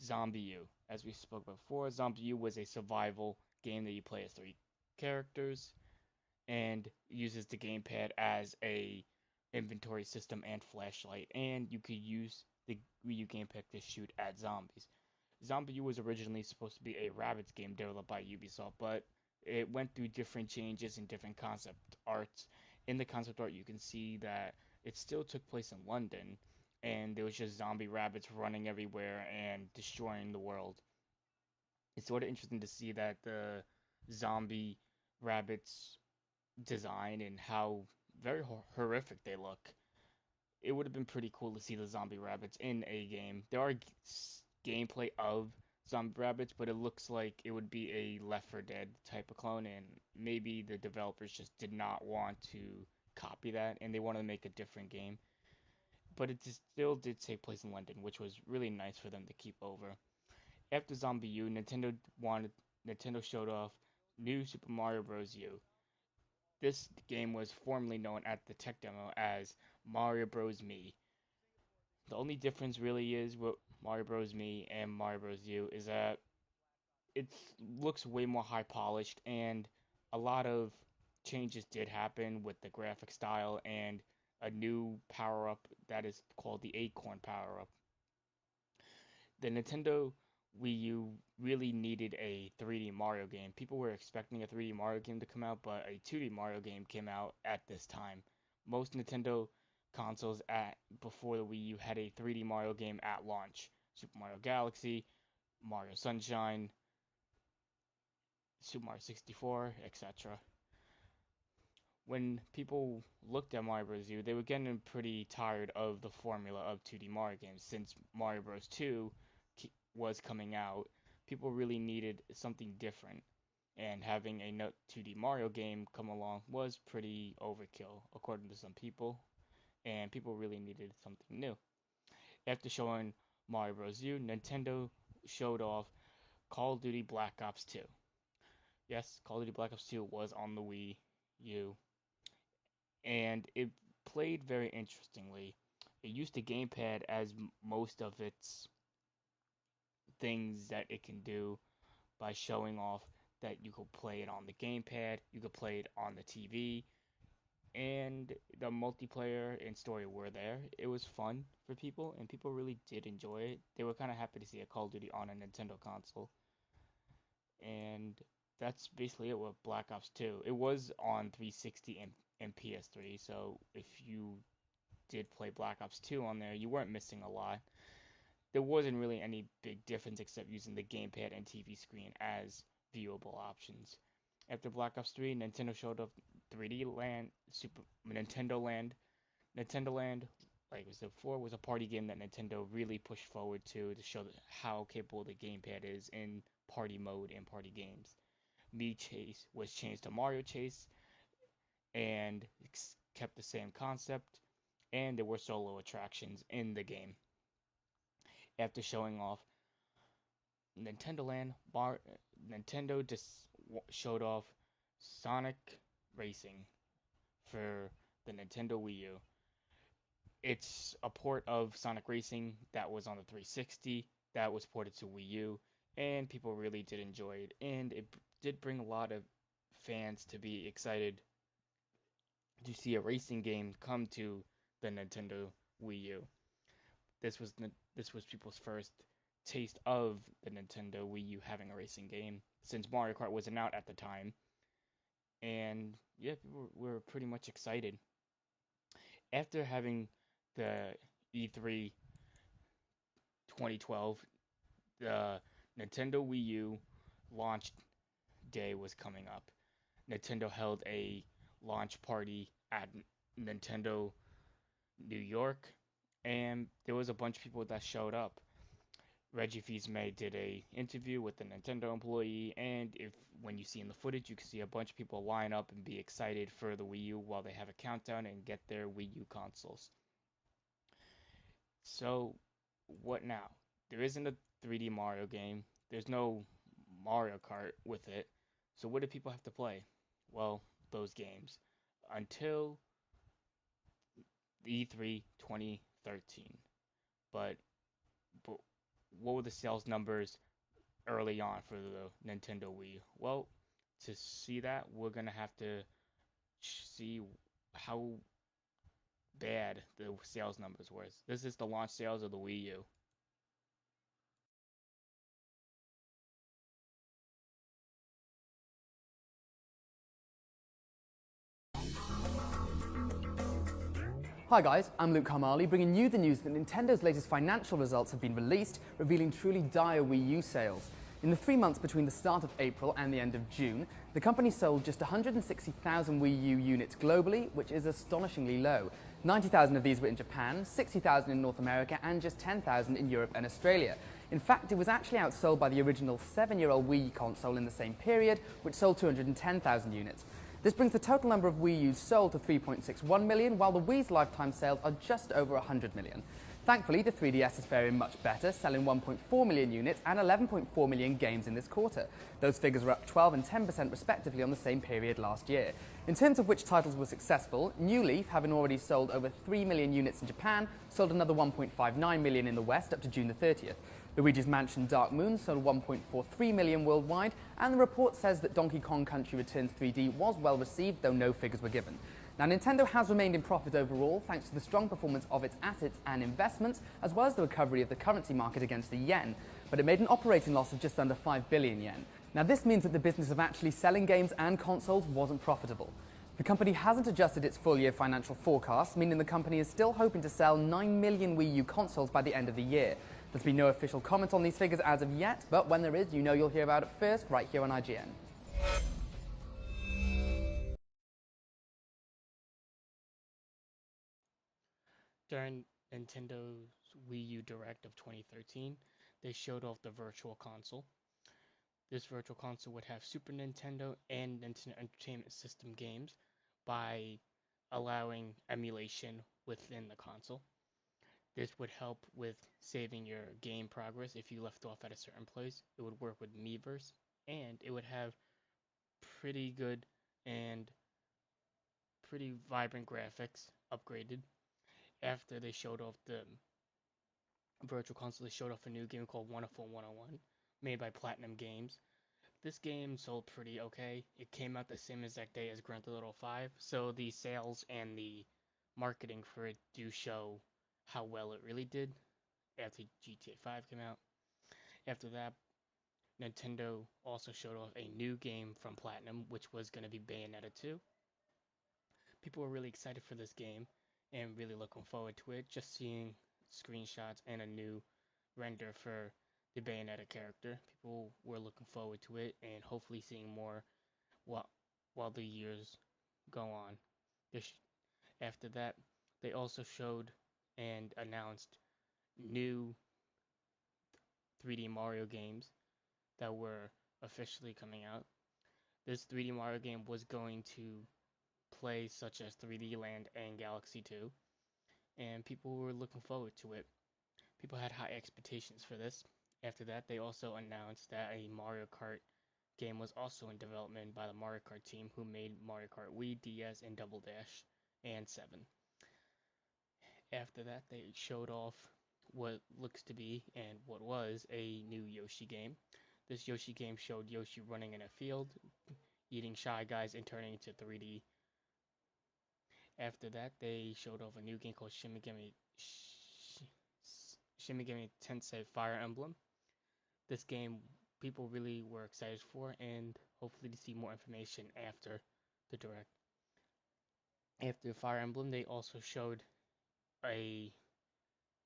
[SPEAKER 7] Zombie U. As we spoke before, Zombie U was a survival game that you play as 3 characters and uses the gamepad as a inventory system and flashlight, and you could use the Wii U gamepad to shoot at zombies. Zombie U was originally supposed to be a Rabbids game developed by Ubisoft, but it went through different changes and different concept arts. In the concept art, you can see that it still took place in London, and there was just zombie rabbits running everywhere and destroying the world. It's sort of interesting to see that the zombie rabbits design and how very horrific they look. It would have been pretty cool to see the zombie rabbits in a game. There are gameplay of zombie rabbits, but it looks like it would be a Left 4 Dead type of clone, and maybe the developers just did not want to copy that, and they wanted to make a different game. But it still did take place in London, which was really nice for them to keep over. After Zombie U, Nintendo showed off New Super Mario Bros. U. This game was formerly known at the tech demo as Mario Bros. Me. The only difference really is with Mario Bros. Me and Mario Bros. U is that it looks way more high polished, and a lot of changes did happen with the graphic style and a new power up that is called the Acorn power up. The Nintendo Wii U really needed a 3D Mario game. People were expecting a 3D Mario game to come out, but a 2D Mario game came out at this time. Most Nintendo consoles before the Wii U had a 3D Mario game at launch. Super Mario Galaxy, Mario Sunshine, Super Mario 64, etc. When people looked at Mario Bros. U, they were getting pretty tired of the formula of 2D Mario games. Since Mario Bros. 2 was coming out, people really needed something different, and having a 2D Mario game come along was pretty overkill, according to some people, and people really needed something new. After showing Mario Bros. U, Nintendo showed off Call of Duty Black Ops 2. Yes, Call of Duty Black Ops 2 was on the Wii U, and it played very interestingly. It used the gamepad as most of its things that it can do, by showing off that you could play it on the gamepad, you could play it on the TV, and the multiplayer and story were there. It was fun for people, and people really did enjoy it. They were kind of happy to see a Call of Duty on a Nintendo console. And that's basically it with Black Ops 2. It was on 360 and PS3, so if you did play Black Ops 2 on there, you weren't missing a lot. There wasn't really any big difference except using the gamepad and TV screen as viewable options. After Black Ops 3, Nintendo showed off 3D Land, Nintendo Land. Nintendo Land, like I said before, was a party game that Nintendo really pushed forward to show how capable the gamepad is in party mode and party games. Me Chase was changed to Mario Chase and kept the same concept, and there were solo attractions in the game. After showing off Nintendo Land, Nintendo just showed off Sonic Racing for the Nintendo Wii U. It's a port of Sonic Racing that was on the 360 that was ported to Wii U, and people really did enjoy it, and it did bring a lot of fans to be excited to see a racing game come to the Nintendo Wii U. This was people's first taste of the Nintendo Wii U having a racing game, since Mario Kart wasn't out at the time. And yeah, people were pretty much excited. After having the E3 2012, the Nintendo Wii U launch day was coming up. Nintendo held a launch party at Nintendo New York, and there was a bunch of people that showed up. Reggie Fils-Aimé did a interview with the Nintendo employee, and when you see in the footage, you can see a bunch of people line up and be excited for the Wii U while they have a countdown and get their Wii U consoles. So, what now? There isn't a 3D Mario game. There's no Mario Kart with it. So what do people have to play? Well, those games. Until E3 2013. But what were the sales numbers early on for the Nintendo Wii? Well, to see that, we're going to have to see how bad the sales numbers were. This is the launch sales of the Wii U.
[SPEAKER 19] Hi guys, I'm Luke Carmali, bringing you the news that Nintendo's latest financial results have been released, revealing truly dire Wii U sales. In the 3 months between the start of April and the end of June, the company sold just 160,000 Wii U units globally, which is astonishingly low. 90,000 of these were in Japan, 60,000 in North America, and just 10,000 in Europe and Australia. In fact, it was actually outsold by the original 7-year-old Wii console in the same period, which sold 210,000 units. This brings the total number of Wii U's sold to 3.61 million, while the Wii's lifetime sales are just over 100 million. Thankfully, the 3DS is faring much better, selling 1.4 million units and 11.4 million games in this quarter. Those figures were up 12 and 10% respectively on the same period last year. In terms of which titles were successful, New Leaf, having already sold over 3 million units in Japan, sold another 1.59 million in the West up to June the 30th. Luigi's Mansion Dark Moon sold 1.43 million worldwide, and the report says that Donkey Kong Country Returns 3D was well received, though no figures were given. Now, Nintendo has remained in profit overall thanks to the strong performance of its assets and investments, as well as the recovery of the currency market against the yen, but it made an operating loss of just under 5 billion yen. Now, this means that the business of actually selling games and consoles wasn't profitable. The company hasn't adjusted its full-year financial forecast, meaning the company is still hoping to sell 9 million Wii U consoles by the end of the year. There's been no official comment on these figures as of yet, but when there is, you know you'll hear about it first right here on IGN.
[SPEAKER 7] During Nintendo's Wii U Direct of 2013, they showed off the Virtual Console. This Virtual Console would have Super Nintendo and Nintendo Entertainment System games by allowing emulation within the console. This would help with saving your game progress if you left off at a certain place. It would work with Miiverse, and it would have pretty good and pretty vibrant graphics upgraded. After they showed off the Virtual Console, they showed off a new game called Wonderful 101, made by Platinum Games. This game sold pretty okay. It came out the same exact day as Grand Theft Auto 5, so the sales and the marketing for it do show how well it really did after GTA 5 came out. After that, Nintendo also showed off a new game from Platinum, which was going to be Bayonetta 2. People were really excited for this game and really looking forward to it. Just seeing screenshots and a new render for the Bayonetta character, people were looking forward to it and hopefully seeing more while the years go on. After that, they also showed and announced new 3D Mario games that were officially coming out. This 3D Mario game was going to play such as 3D Land and Galaxy 2, and people were looking forward to it. People had high expectations for this. After that, they also announced that a Mario Kart game was also in development by the Mario Kart team, who made Mario Kart Wii, DS, and Double Dash. and 7. After that, they showed off what looks to be and what was a new Yoshi game. This Yoshi game showed Yoshi running in a field, eating Shy Guys, and turning into 3D. After that, they showed off a new game called Shimigami Tensei Fire Emblem. This game people really were excited for, and hopefully to see more information after the Direct. After Fire Emblem, they also showed a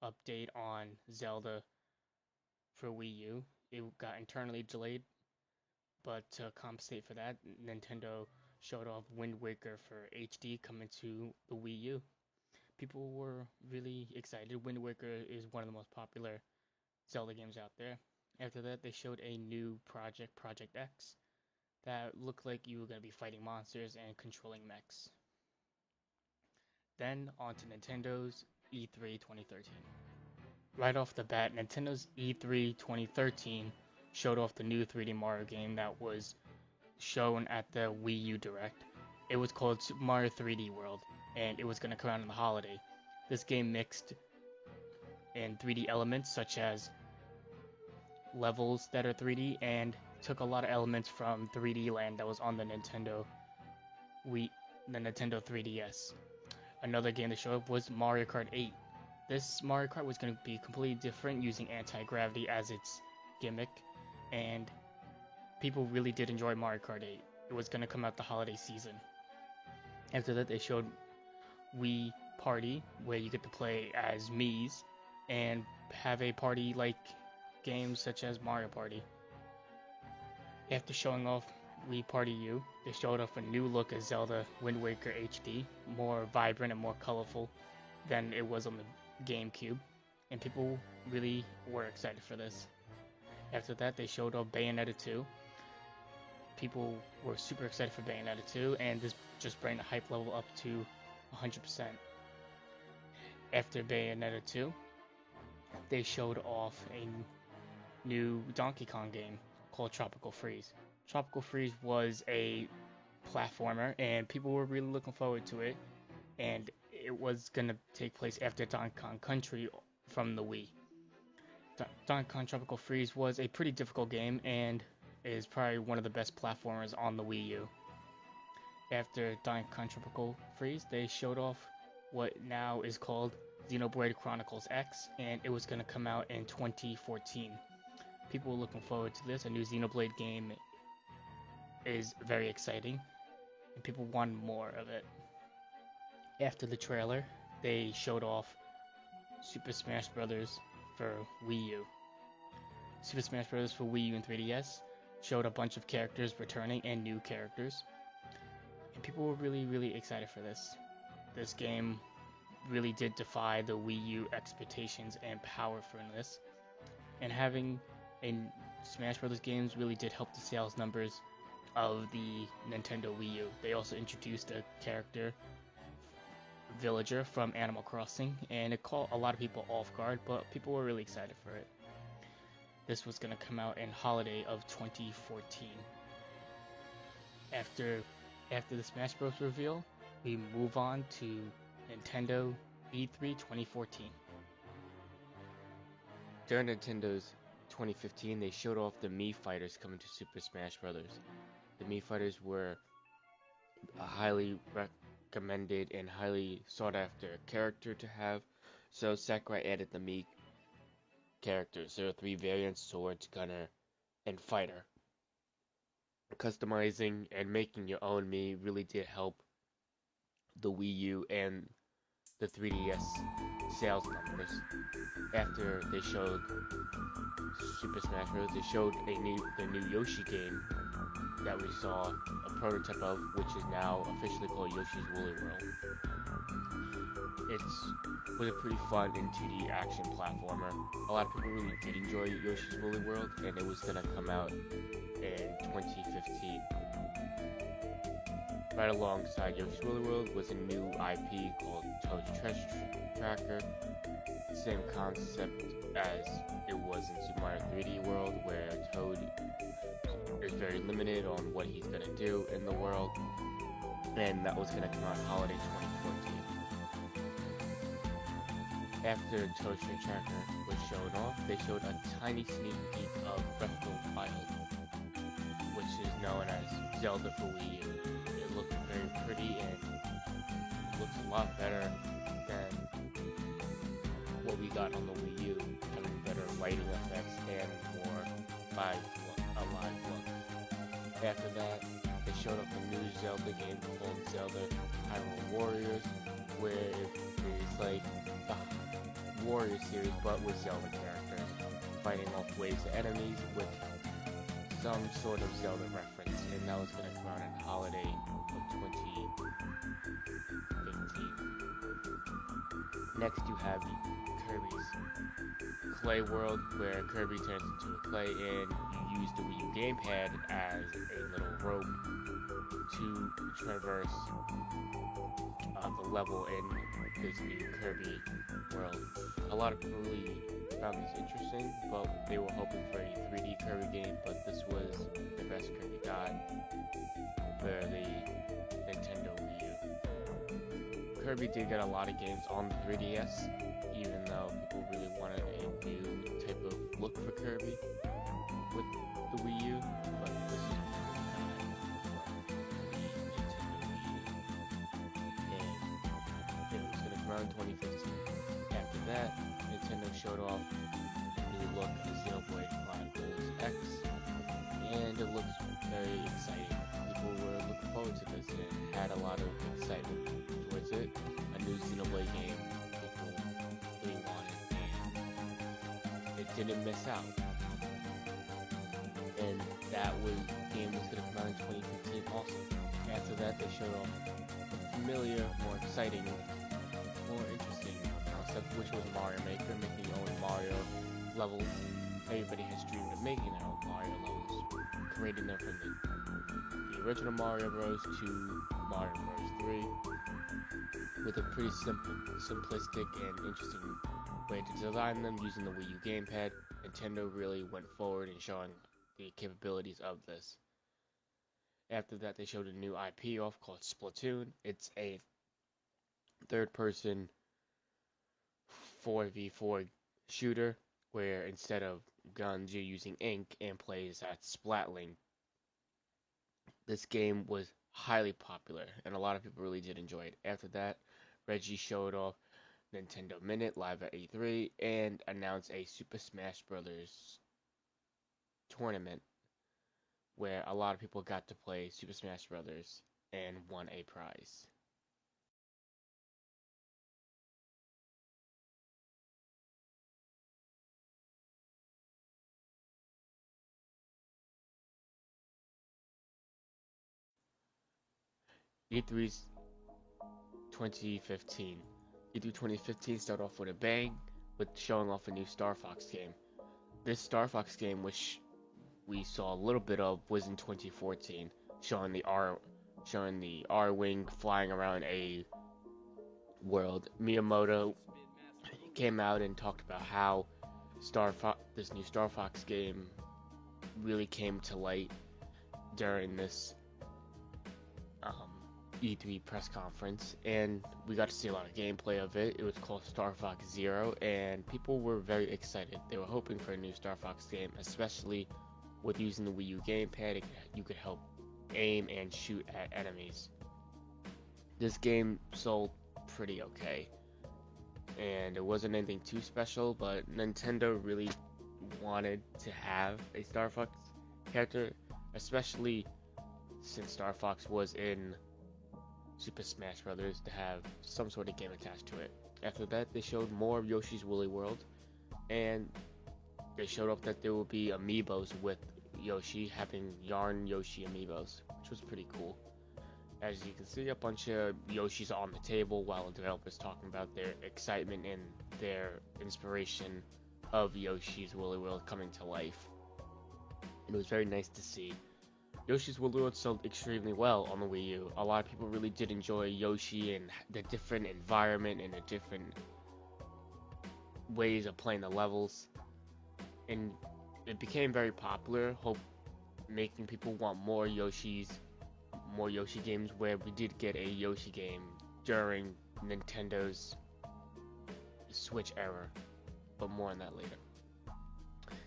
[SPEAKER 7] update on Zelda for Wii U. It got internally delayed, but to compensate for that, Nintendo showed off Wind Waker for HD coming to the Wii U. People were really excited. Wind Waker is one of the most popular Zelda games out there. After that, they showed a new project, Project X, that looked like you were going to be fighting monsters and controlling mechs. Then on to Nintendo's E3 2013. Right off the bat, Nintendo's E3 2013 showed off the new 3D Mario game that was shown at the Wii U Direct. It was called Super Mario 3D World, and it was going to come out on the holiday. This game mixed in 3D elements such as levels that are 3D and took a lot of elements from 3D Land that was on the Nintendo 3DS. Another game that showed up was Mario Kart 8. This Mario Kart was going to be completely different, using anti-gravity as its gimmick, and people really did enjoy Mario Kart 8. It was going to come out the holiday season. After that, they showed Wii Party, where you get to play as Mii's and have a party-like games such as Mario Party. After showing off Wii Party U, they showed off a new look at Zelda Wind Waker HD, more vibrant and more colorful than it was on the GameCube, and people really were excited for this. After that, they showed off Bayonetta 2. People were super excited for Bayonetta 2, and this just brought the hype level up to 100%. After Bayonetta 2, they showed off a new Donkey Kong game called Tropical Freeze. Tropical Freeze was a platformer, and people were really looking forward to it, and it was going to take place after Donkey Kong Country from the Wii. Donkey Kong Tropical Freeze was a pretty difficult game, and is probably one of the best platformers on the Wii U. After Donkey Kong Tropical Freeze, they showed off what now is called Xenoblade Chronicles X, and it was going to come out in 2014. People were looking forward to this. A new Xenoblade game is very exciting, and people wanted more of it. After the trailer, they showed off Super Smash Bros. For Wii U. Super Smash Bros. For Wii U and 3DS showed a bunch of characters returning and new characters, and people were really excited for this. This game really did defy the Wii U expectations and power for this, and having a Smash Bros. Games really did help the sales numbers of the Nintendo Wii U. They also introduced a character, Villager, from Animal Crossing, and it caught a lot of people off guard, but people were really excited for it. This was going to come out in holiday of 2014. After the Smash Bros. Reveal, we move on to Nintendo E3 2014. During Nintendo's 2015, they showed off the Mii Fighters coming to Super Smash Bros. The Mii Fighters were a highly recommended and highly sought after character to have, so Sakurai added the Mii characters. There are 3 variants: Swords, Gunner, and Fighter. Customizing and making your own Mii really did help the Wii U and the 3DS sales numbers. After they showed Super Smash Bros., they showed the new Yoshi game that we saw a prototype of, which is now officially called Yoshi's Woolly World. It was a pretty fun and 2D action platformer. A lot of people really did enjoy Yoshi's Woolly World, and it was going to come out in 2015. Right alongside Yoshi's Woolly World was a new IP called Toad's Treasure Tracker. Same concept as it was in Super Mario 3D World, where Toad is very limited on what he's going to do in the world. and that was going to come out holiday 2014. After the Toaster Tracker was shown off, they showed a tiny sneak peek of Breath of the Wild, which is known as Zelda for Wii U. It looked very pretty and it looks a lot better than what we got on the Wii U, having better lighting effects and more a live look. After that, they showed off a new Zelda game called Zelda Hyrule Warriors, where it is like the Warrior series but with Zelda characters, fighting off waves of enemies with some sort of Zelda reference, and that was going to come out in holiday of 2015. Next you have Kirby's Clay World, where Kirby turns into a clay and you use the Wii U gamepad as a little rope to traverse the level in this new Kirby world. A lot of people really found this interesting, but they were hoping for a 3D Kirby game, but this was the best Kirby got for the Nintendo Wii U. Kirby did get a lot of games on the 3DS, even though people really wanted a new type of look for Kirby with the Wii U, but this is around 2015. After that, Nintendo showed off a new look of Xenoblade Chronicles X, and it looks very exciting. People were looking forward to this and had a lot of excitement towards it. A new Xenoblade game people really wanted, and it didn't miss out. And that game was going to come out in 2015 also. After that, they showed off a familiar, more exciting, more interesting concept, which was Mario Maker, making your own Mario levels. Everybody has dreamed of making their own Mario levels, creating them from the original Mario Bros. To Mario Bros. 3, with a pretty simplistic and interesting way to design them using the Wii U gamepad. Nintendo really went forward in showing the capabilities of this. After that, they showed a new IP off called Splatoon. It's a third-person 4v4 shooter where instead of guns you're using ink and plays at Splatling. This game was highly popular and a lot of people really did enjoy it. After that, Reggie showed off Nintendo Minute live at E3 and announced a Super Smash Bros. Tournament where a lot of people got to play Super Smash Bros. And won a prize. E3's 2015. E3 2015 started off with a bang with showing off a new Star Fox game. This Star Fox game, which we saw a little bit of, was in 2014, showing the R-Wing flying around a world. Miyamoto came out and talked about how this new Star Fox game really came to light during this E3 press conference, and we got to see a lot of gameplay of it. It was called Star Fox Zero, and people were very excited. They were hoping for a new Star Fox game, especially with using the Wii U gamepad. You could help aim and shoot at enemies. This game sold pretty okay, and it wasn't anything too special, but Nintendo really wanted to have a Star Fox character, especially since Star Fox was in Super Smash Bros. To have some sort of game attached to it. After that, they showed more of Yoshi's Woolly World, and they showed off that there will be amiibos with Yoshi, having Yarn Yoshi amiibos, which was pretty cool. As you can see, a bunch of Yoshis on the table while the developers talking about their excitement and their inspiration of Yoshi's Woolly World coming to life. And it was very nice to see. Yoshi's Woolly World sold extremely well on the Wii U. A lot of people really did enjoy Yoshi and the different environment and the different ways of playing the levels. And it became very popular, making people want more Yoshi's more Yoshi games, where we did get a Yoshi game during Nintendo's Switch era, but more on that later.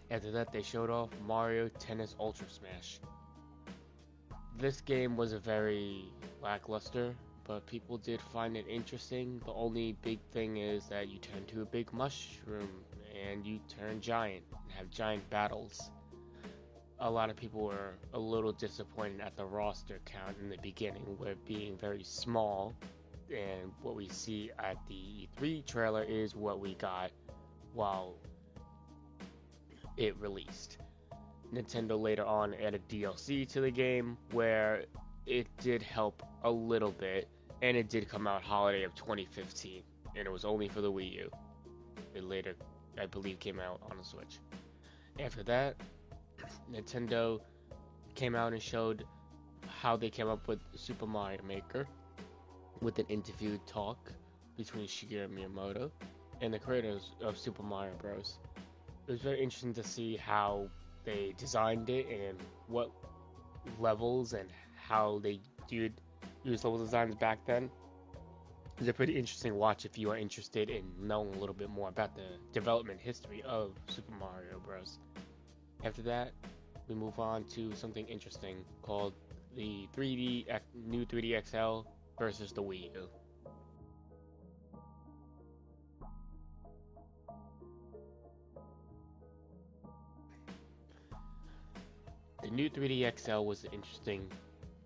[SPEAKER 7] After that, they showed off Mario Tennis Ultra Smash. This game was a very lackluster, but people did find it interesting. The only big thing is that you turn to a big mushroom and you turn giant and have giant battles. A lot of people were a little disappointed at the roster count in the beginning, with being very small, and what we see at the E3 trailer is what we got while it released. Nintendo later on added DLC to the game, where it did help a little bit, and it did come out holiday of 2015, and it was only for the Wii U. It later, I believe, came out on the Switch. After that, Nintendo came out and showed how they came up with Super Mario Maker, with an interview talk between Shigeru Miyamoto and the creators of Super Mario Bros. It was very interesting to see how they designed it and what levels and how they did use level designs back then. It's a pretty interesting watch if you are interested in knowing a little bit more about the development history of Super Mario Bros. After that, we move on to something interesting called the new 3D XL versus the Wii U. The new 3D XL was an interesting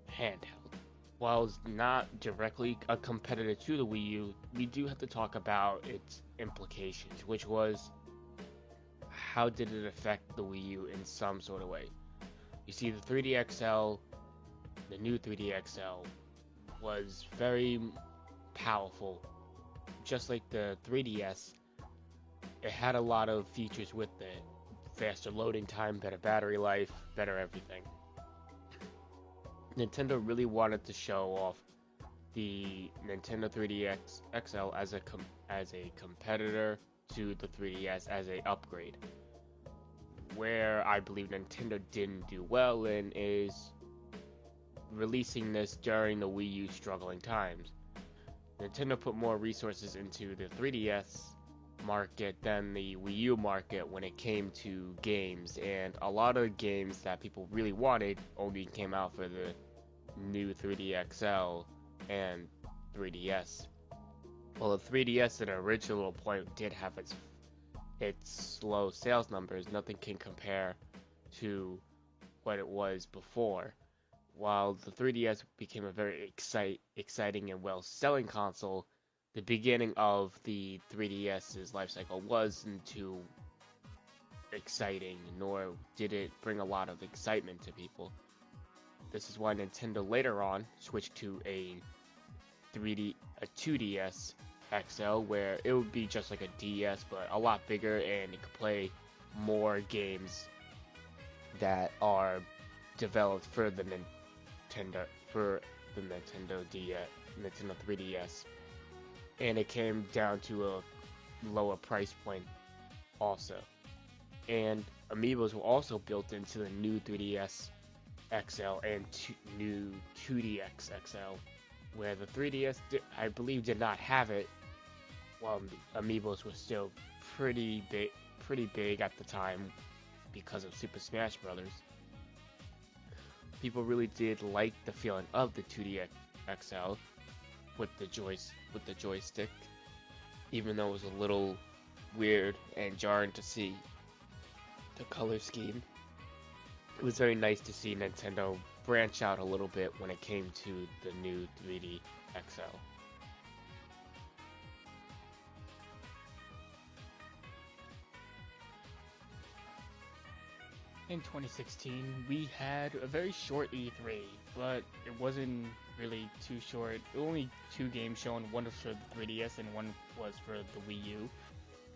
[SPEAKER 7] handheld. While it's not directly a competitor to the Wii U, we do have to talk about its implications, which was, how did it affect the Wii U in some sort of way? You see, the 3D XL, the new 3D XL, was very powerful. Just like the 3DS, it had a lot of features with it. Faster loading time, better battery life, better everything. Nintendo really wanted to show off the Nintendo 3D XL as a competitor to the 3DS as a upgrade. Where I believe Nintendo didn't do well in is releasing this during the Wii U struggling times. Nintendo put more resources into the 3DS market than the Wii U market when it came to games, and a lot of games that people really wanted only came out for the new 3D XL and 3DS. Well, the 3DS at an original point did have its slow sales numbers. Nothing can compare to what it was before. While the 3DS became a very exciting and well-selling console, the beginning of the 3DS's life cycle wasn't too exciting, nor did it bring a lot of excitement to people. This is why Nintendo later on switched to a 2DS XL, where it would be just like a DS but a lot bigger, and it could play more games that are developed for the Nintendo 3DS, and it came down to a lower price point also. And amiibos were also built into the new 3DS XL and new 2DX XL, where the 3DS I believe did not have it, while amiibos were still pretty big at the time because of Super Smash Bros. People really did like the feeling of the 2DX XL with the joystick, even though it was a little weird and jarring to see the color scheme. It was very nice to see Nintendo branch out a little bit when it came to the new 3D XL. In 2016, we had a very short E3, but it wasn't really too short. Only 2 games shown, one was for the 3DS and one was for the Wii U,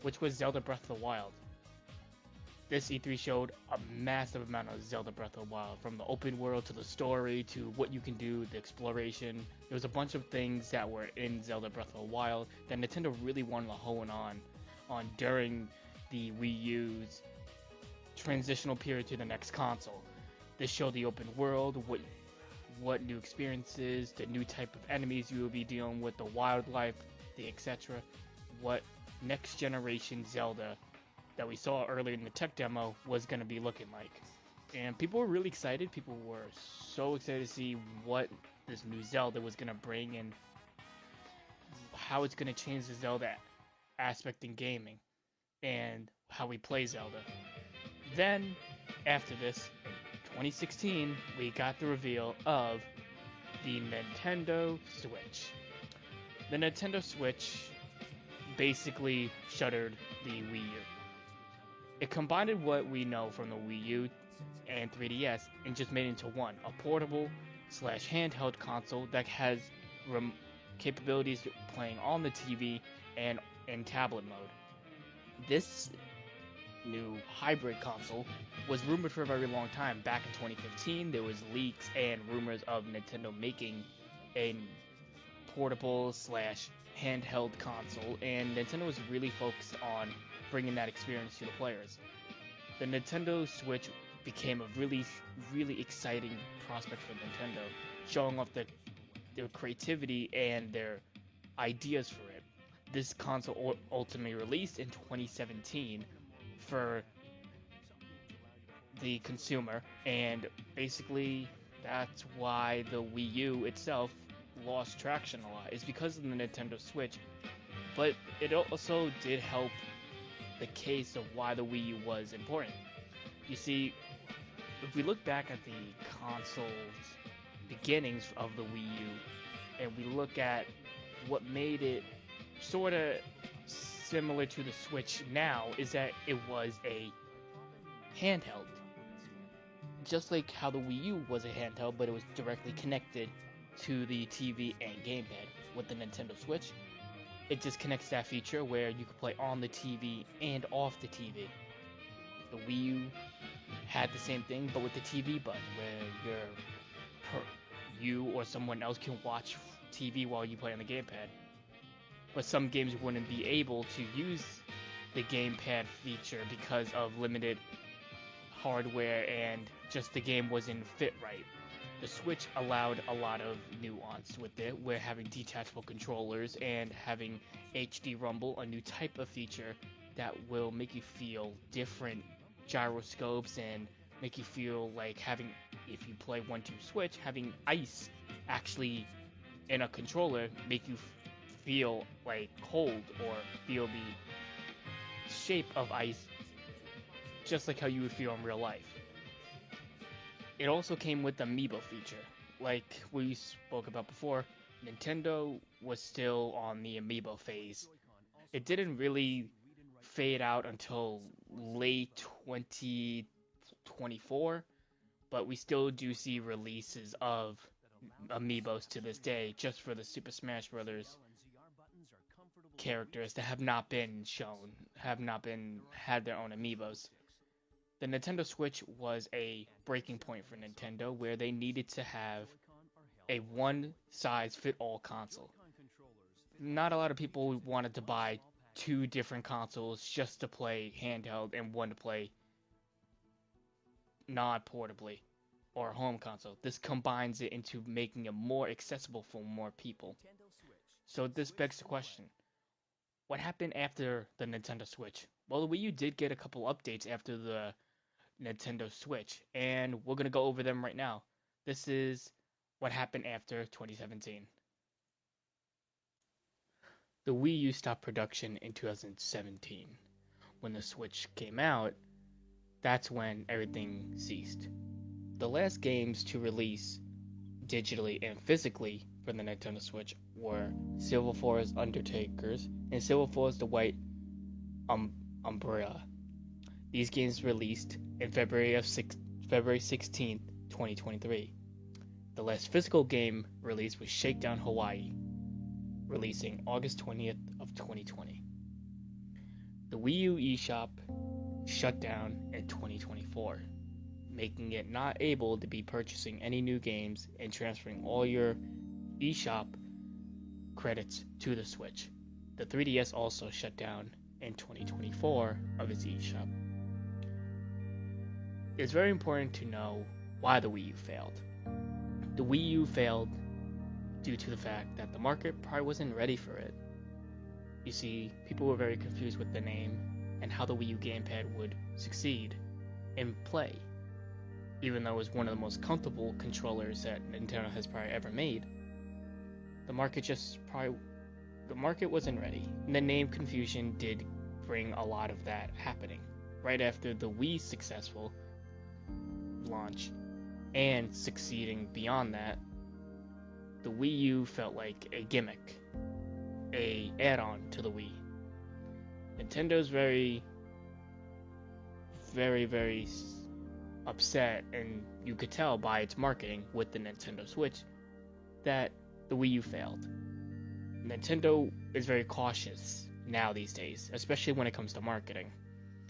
[SPEAKER 7] which was Zelda Breath of the Wild. This E3 showed a massive amount of Zelda Breath of the Wild, from the open world to the story to what you can do, the exploration. There was a bunch of things that were in Zelda Breath of the Wild that Nintendo really wanted to hone on during the Wii U's transitional period to the next console. This showed the open world, what new experiences, the new type of enemies you will be dealing with, the wildlife, the etc. What next generation Zelda that we saw earlier in the tech demo was going to be looking like. And people were really excited. People were so excited to see what this new Zelda was going to bring and how it's going to change the Zelda aspect in gaming and how we play Zelda. Then, after this, in 2016, we got the reveal of the Nintendo Switch. The Nintendo Switch basically shuttered the Wii U. It combined what we know from the Wii U and 3DS and just made it into one, a portable / handheld console that has capabilities playing on the TV and in tablet mode. This new hybrid console was rumored for a very long time. Back in 2015, there was leaks and rumors of Nintendo making a portable / handheld console, and Nintendo was really focused on bringing that experience to the players. The Nintendo Switch became a really, really exciting prospect for Nintendo, showing off their creativity and their ideas for it. This console ultimately released in 2017 for the consumer, and basically that's why the Wii U itself lost traction a lot. It's because of the Nintendo Switch, but it also did help the case of why the Wii U was important. You see, if we look back at the console's beginnings of the Wii U, and we look at what made it sort of similar to the Switch now, is that it was a handheld. Just like how the Wii U was a handheld, but it was directly connected to the TV and gamepad. With the Nintendo Switch, it just connects that feature where you could play on the TV and off the TV. The Wii U had the same thing, but with the TV button, where you or someone else can watch TV while you play on the gamepad. But some games wouldn't be able to use the gamepad feature because of limited hardware and just the game wasn't fit right. The Switch allowed a lot of nuance with it, where having detachable controllers and having HD Rumble, a new type of feature that will make you feel different gyroscopes and make you feel like having, if you play 1-2 Switch, having ice actually in a controller make you feel like cold or feel the shape of ice just like how you would feel in real life. It also came with the Amiibo feature. Like we spoke about before, Nintendo was still on the Amiibo phase. It didn't really fade out until late 2024, but we still do see releases of Amiibos to this day, just for the Super Smash Bros. Characters that have not been shown, had their own Amiibos. The Nintendo Switch was a breaking point for Nintendo, where they needed to have a one-size-fit-all console. Not a lot of people wanted to buy two different consoles just to play handheld and one to play non-portably or home console. This combines it into making it more accessible for more people. So this begs the question, what happened after the Nintendo Switch? Well, the Wii U did get a couple updates after the Nintendo Switch, and we're going to go over them right now. This is what happened after 2017. The Wii U stopped production in 2017. When the Switch came out, that's when everything ceased. The last games to release digitally and physically for the Nintendo Switch were Silver Forest Undertakers and Silver Forest The White Umbrella. These games released in February 16th, 2023. The last physical game released was Shakedown Hawaii, releasing August 20th of 2020. The Wii U eShop shut down in 2024, making it not able to be purchasing any new games and transferring all your eShop credits to the Switch. The 3DS also shut down in 2024 of its eShop. It's very important to know why the Wii U failed. The Wii U failed due to the fact that the market probably wasn't ready for it. You see, people were very confused with the name and how the Wii U gamepad would succeed in play. Even though it was one of the most comfortable controllers that Nintendo has probably ever made, the market wasn't ready. And the name confusion did bring a lot of that happening. Right after the Wii's successful launch and succeeding beyond that, the Wii U felt like a gimmick, a add-on to the Wii. Nintendo's very upset, and you could tell by its marketing with the Nintendo Switch that the Wii U failed. Nintendo is very cautious now these days, especially when it comes to marketing.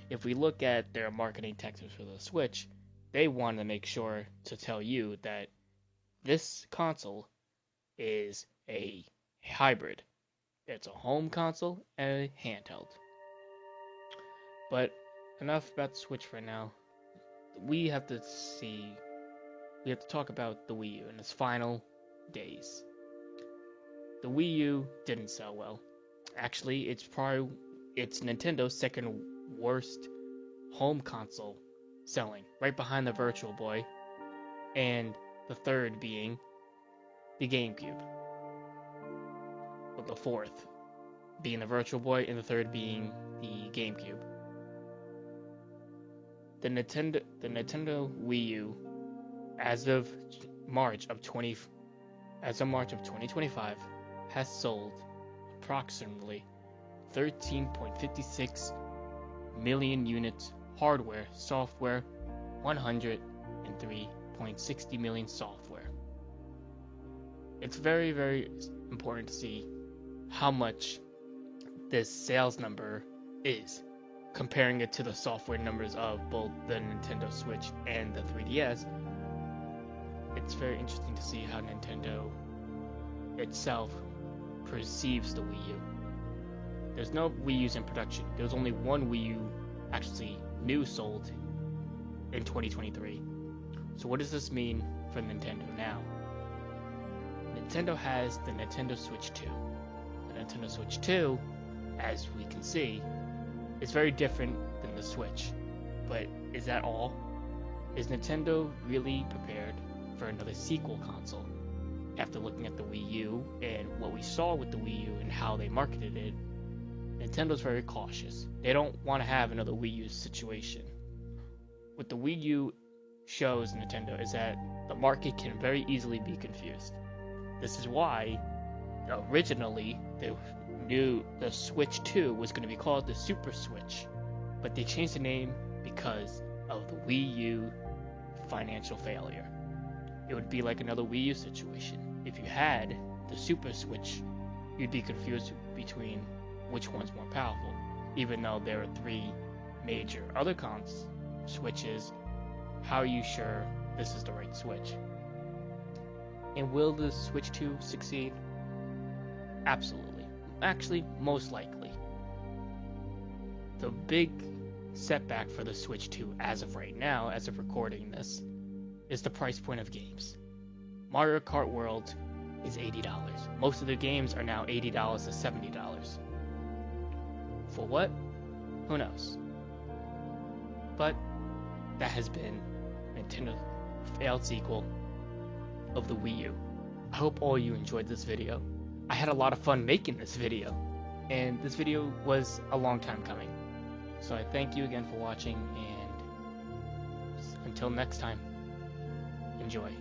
[SPEAKER 7] If we look at their marketing tactics for the Switch, they want to make sure to tell you that this console is a hybrid. It's a home console and a handheld. But enough about the Switch for now. We have to talk about the Wii U in its final days. The Wii U didn't sell well. Actually, it's Nintendo's second worst home console selling, right behind the Virtual Boy, and the third being the GameCube. But the fourth being the Virtual Boy, and the third being the GameCube. The Nintendo Wii U, as of March of 2025, has sold approximately 13.56 million units hardware, software, 103.60 million software. It's very, very important to see how much this sales number is, comparing it to the software numbers of both the Nintendo Switch and the 3DS. It's very interesting to see how Nintendo itself perceives the Wii U. There's no Wii U's in production. There's only one Wii U actually new sold in 2023. So what does this mean for Nintendo now? Nintendo has the Nintendo Switch 2. The Nintendo Switch 2, as we can see, is very different than the Switch. But is that all? Is Nintendo really prepared for another sequel console? After looking at the Wii U and what we saw with the Wii U and how they marketed it, Nintendo's very cautious. They don't want to have another Wii U situation. What the Wii U shows Nintendo is that the market can very easily be confused. This is why originally the Switch 2 was going to be called the Super Switch, but they changed the name because of the Wii U financial failure. It would be like another Wii U situation. If you had the Super Switch, you'd be confused between which one's more powerful, even though there are three major other Switches. How are you sure this is the right Switch? And will the Switch 2 succeed? Absolutely. Actually, most likely. The big setback for the Switch 2 as of right now, as of recording this, is the price point of games. Mario Kart World is $80. Most of the games are now $80 to $70. For what? Who knows? But that has been Nintendo's failed sequel of the Wii U. I hope all you enjoyed this video. I had a lot of fun making this video, and this video was a long time coming. So I thank you again for watching, and until next time, enjoy.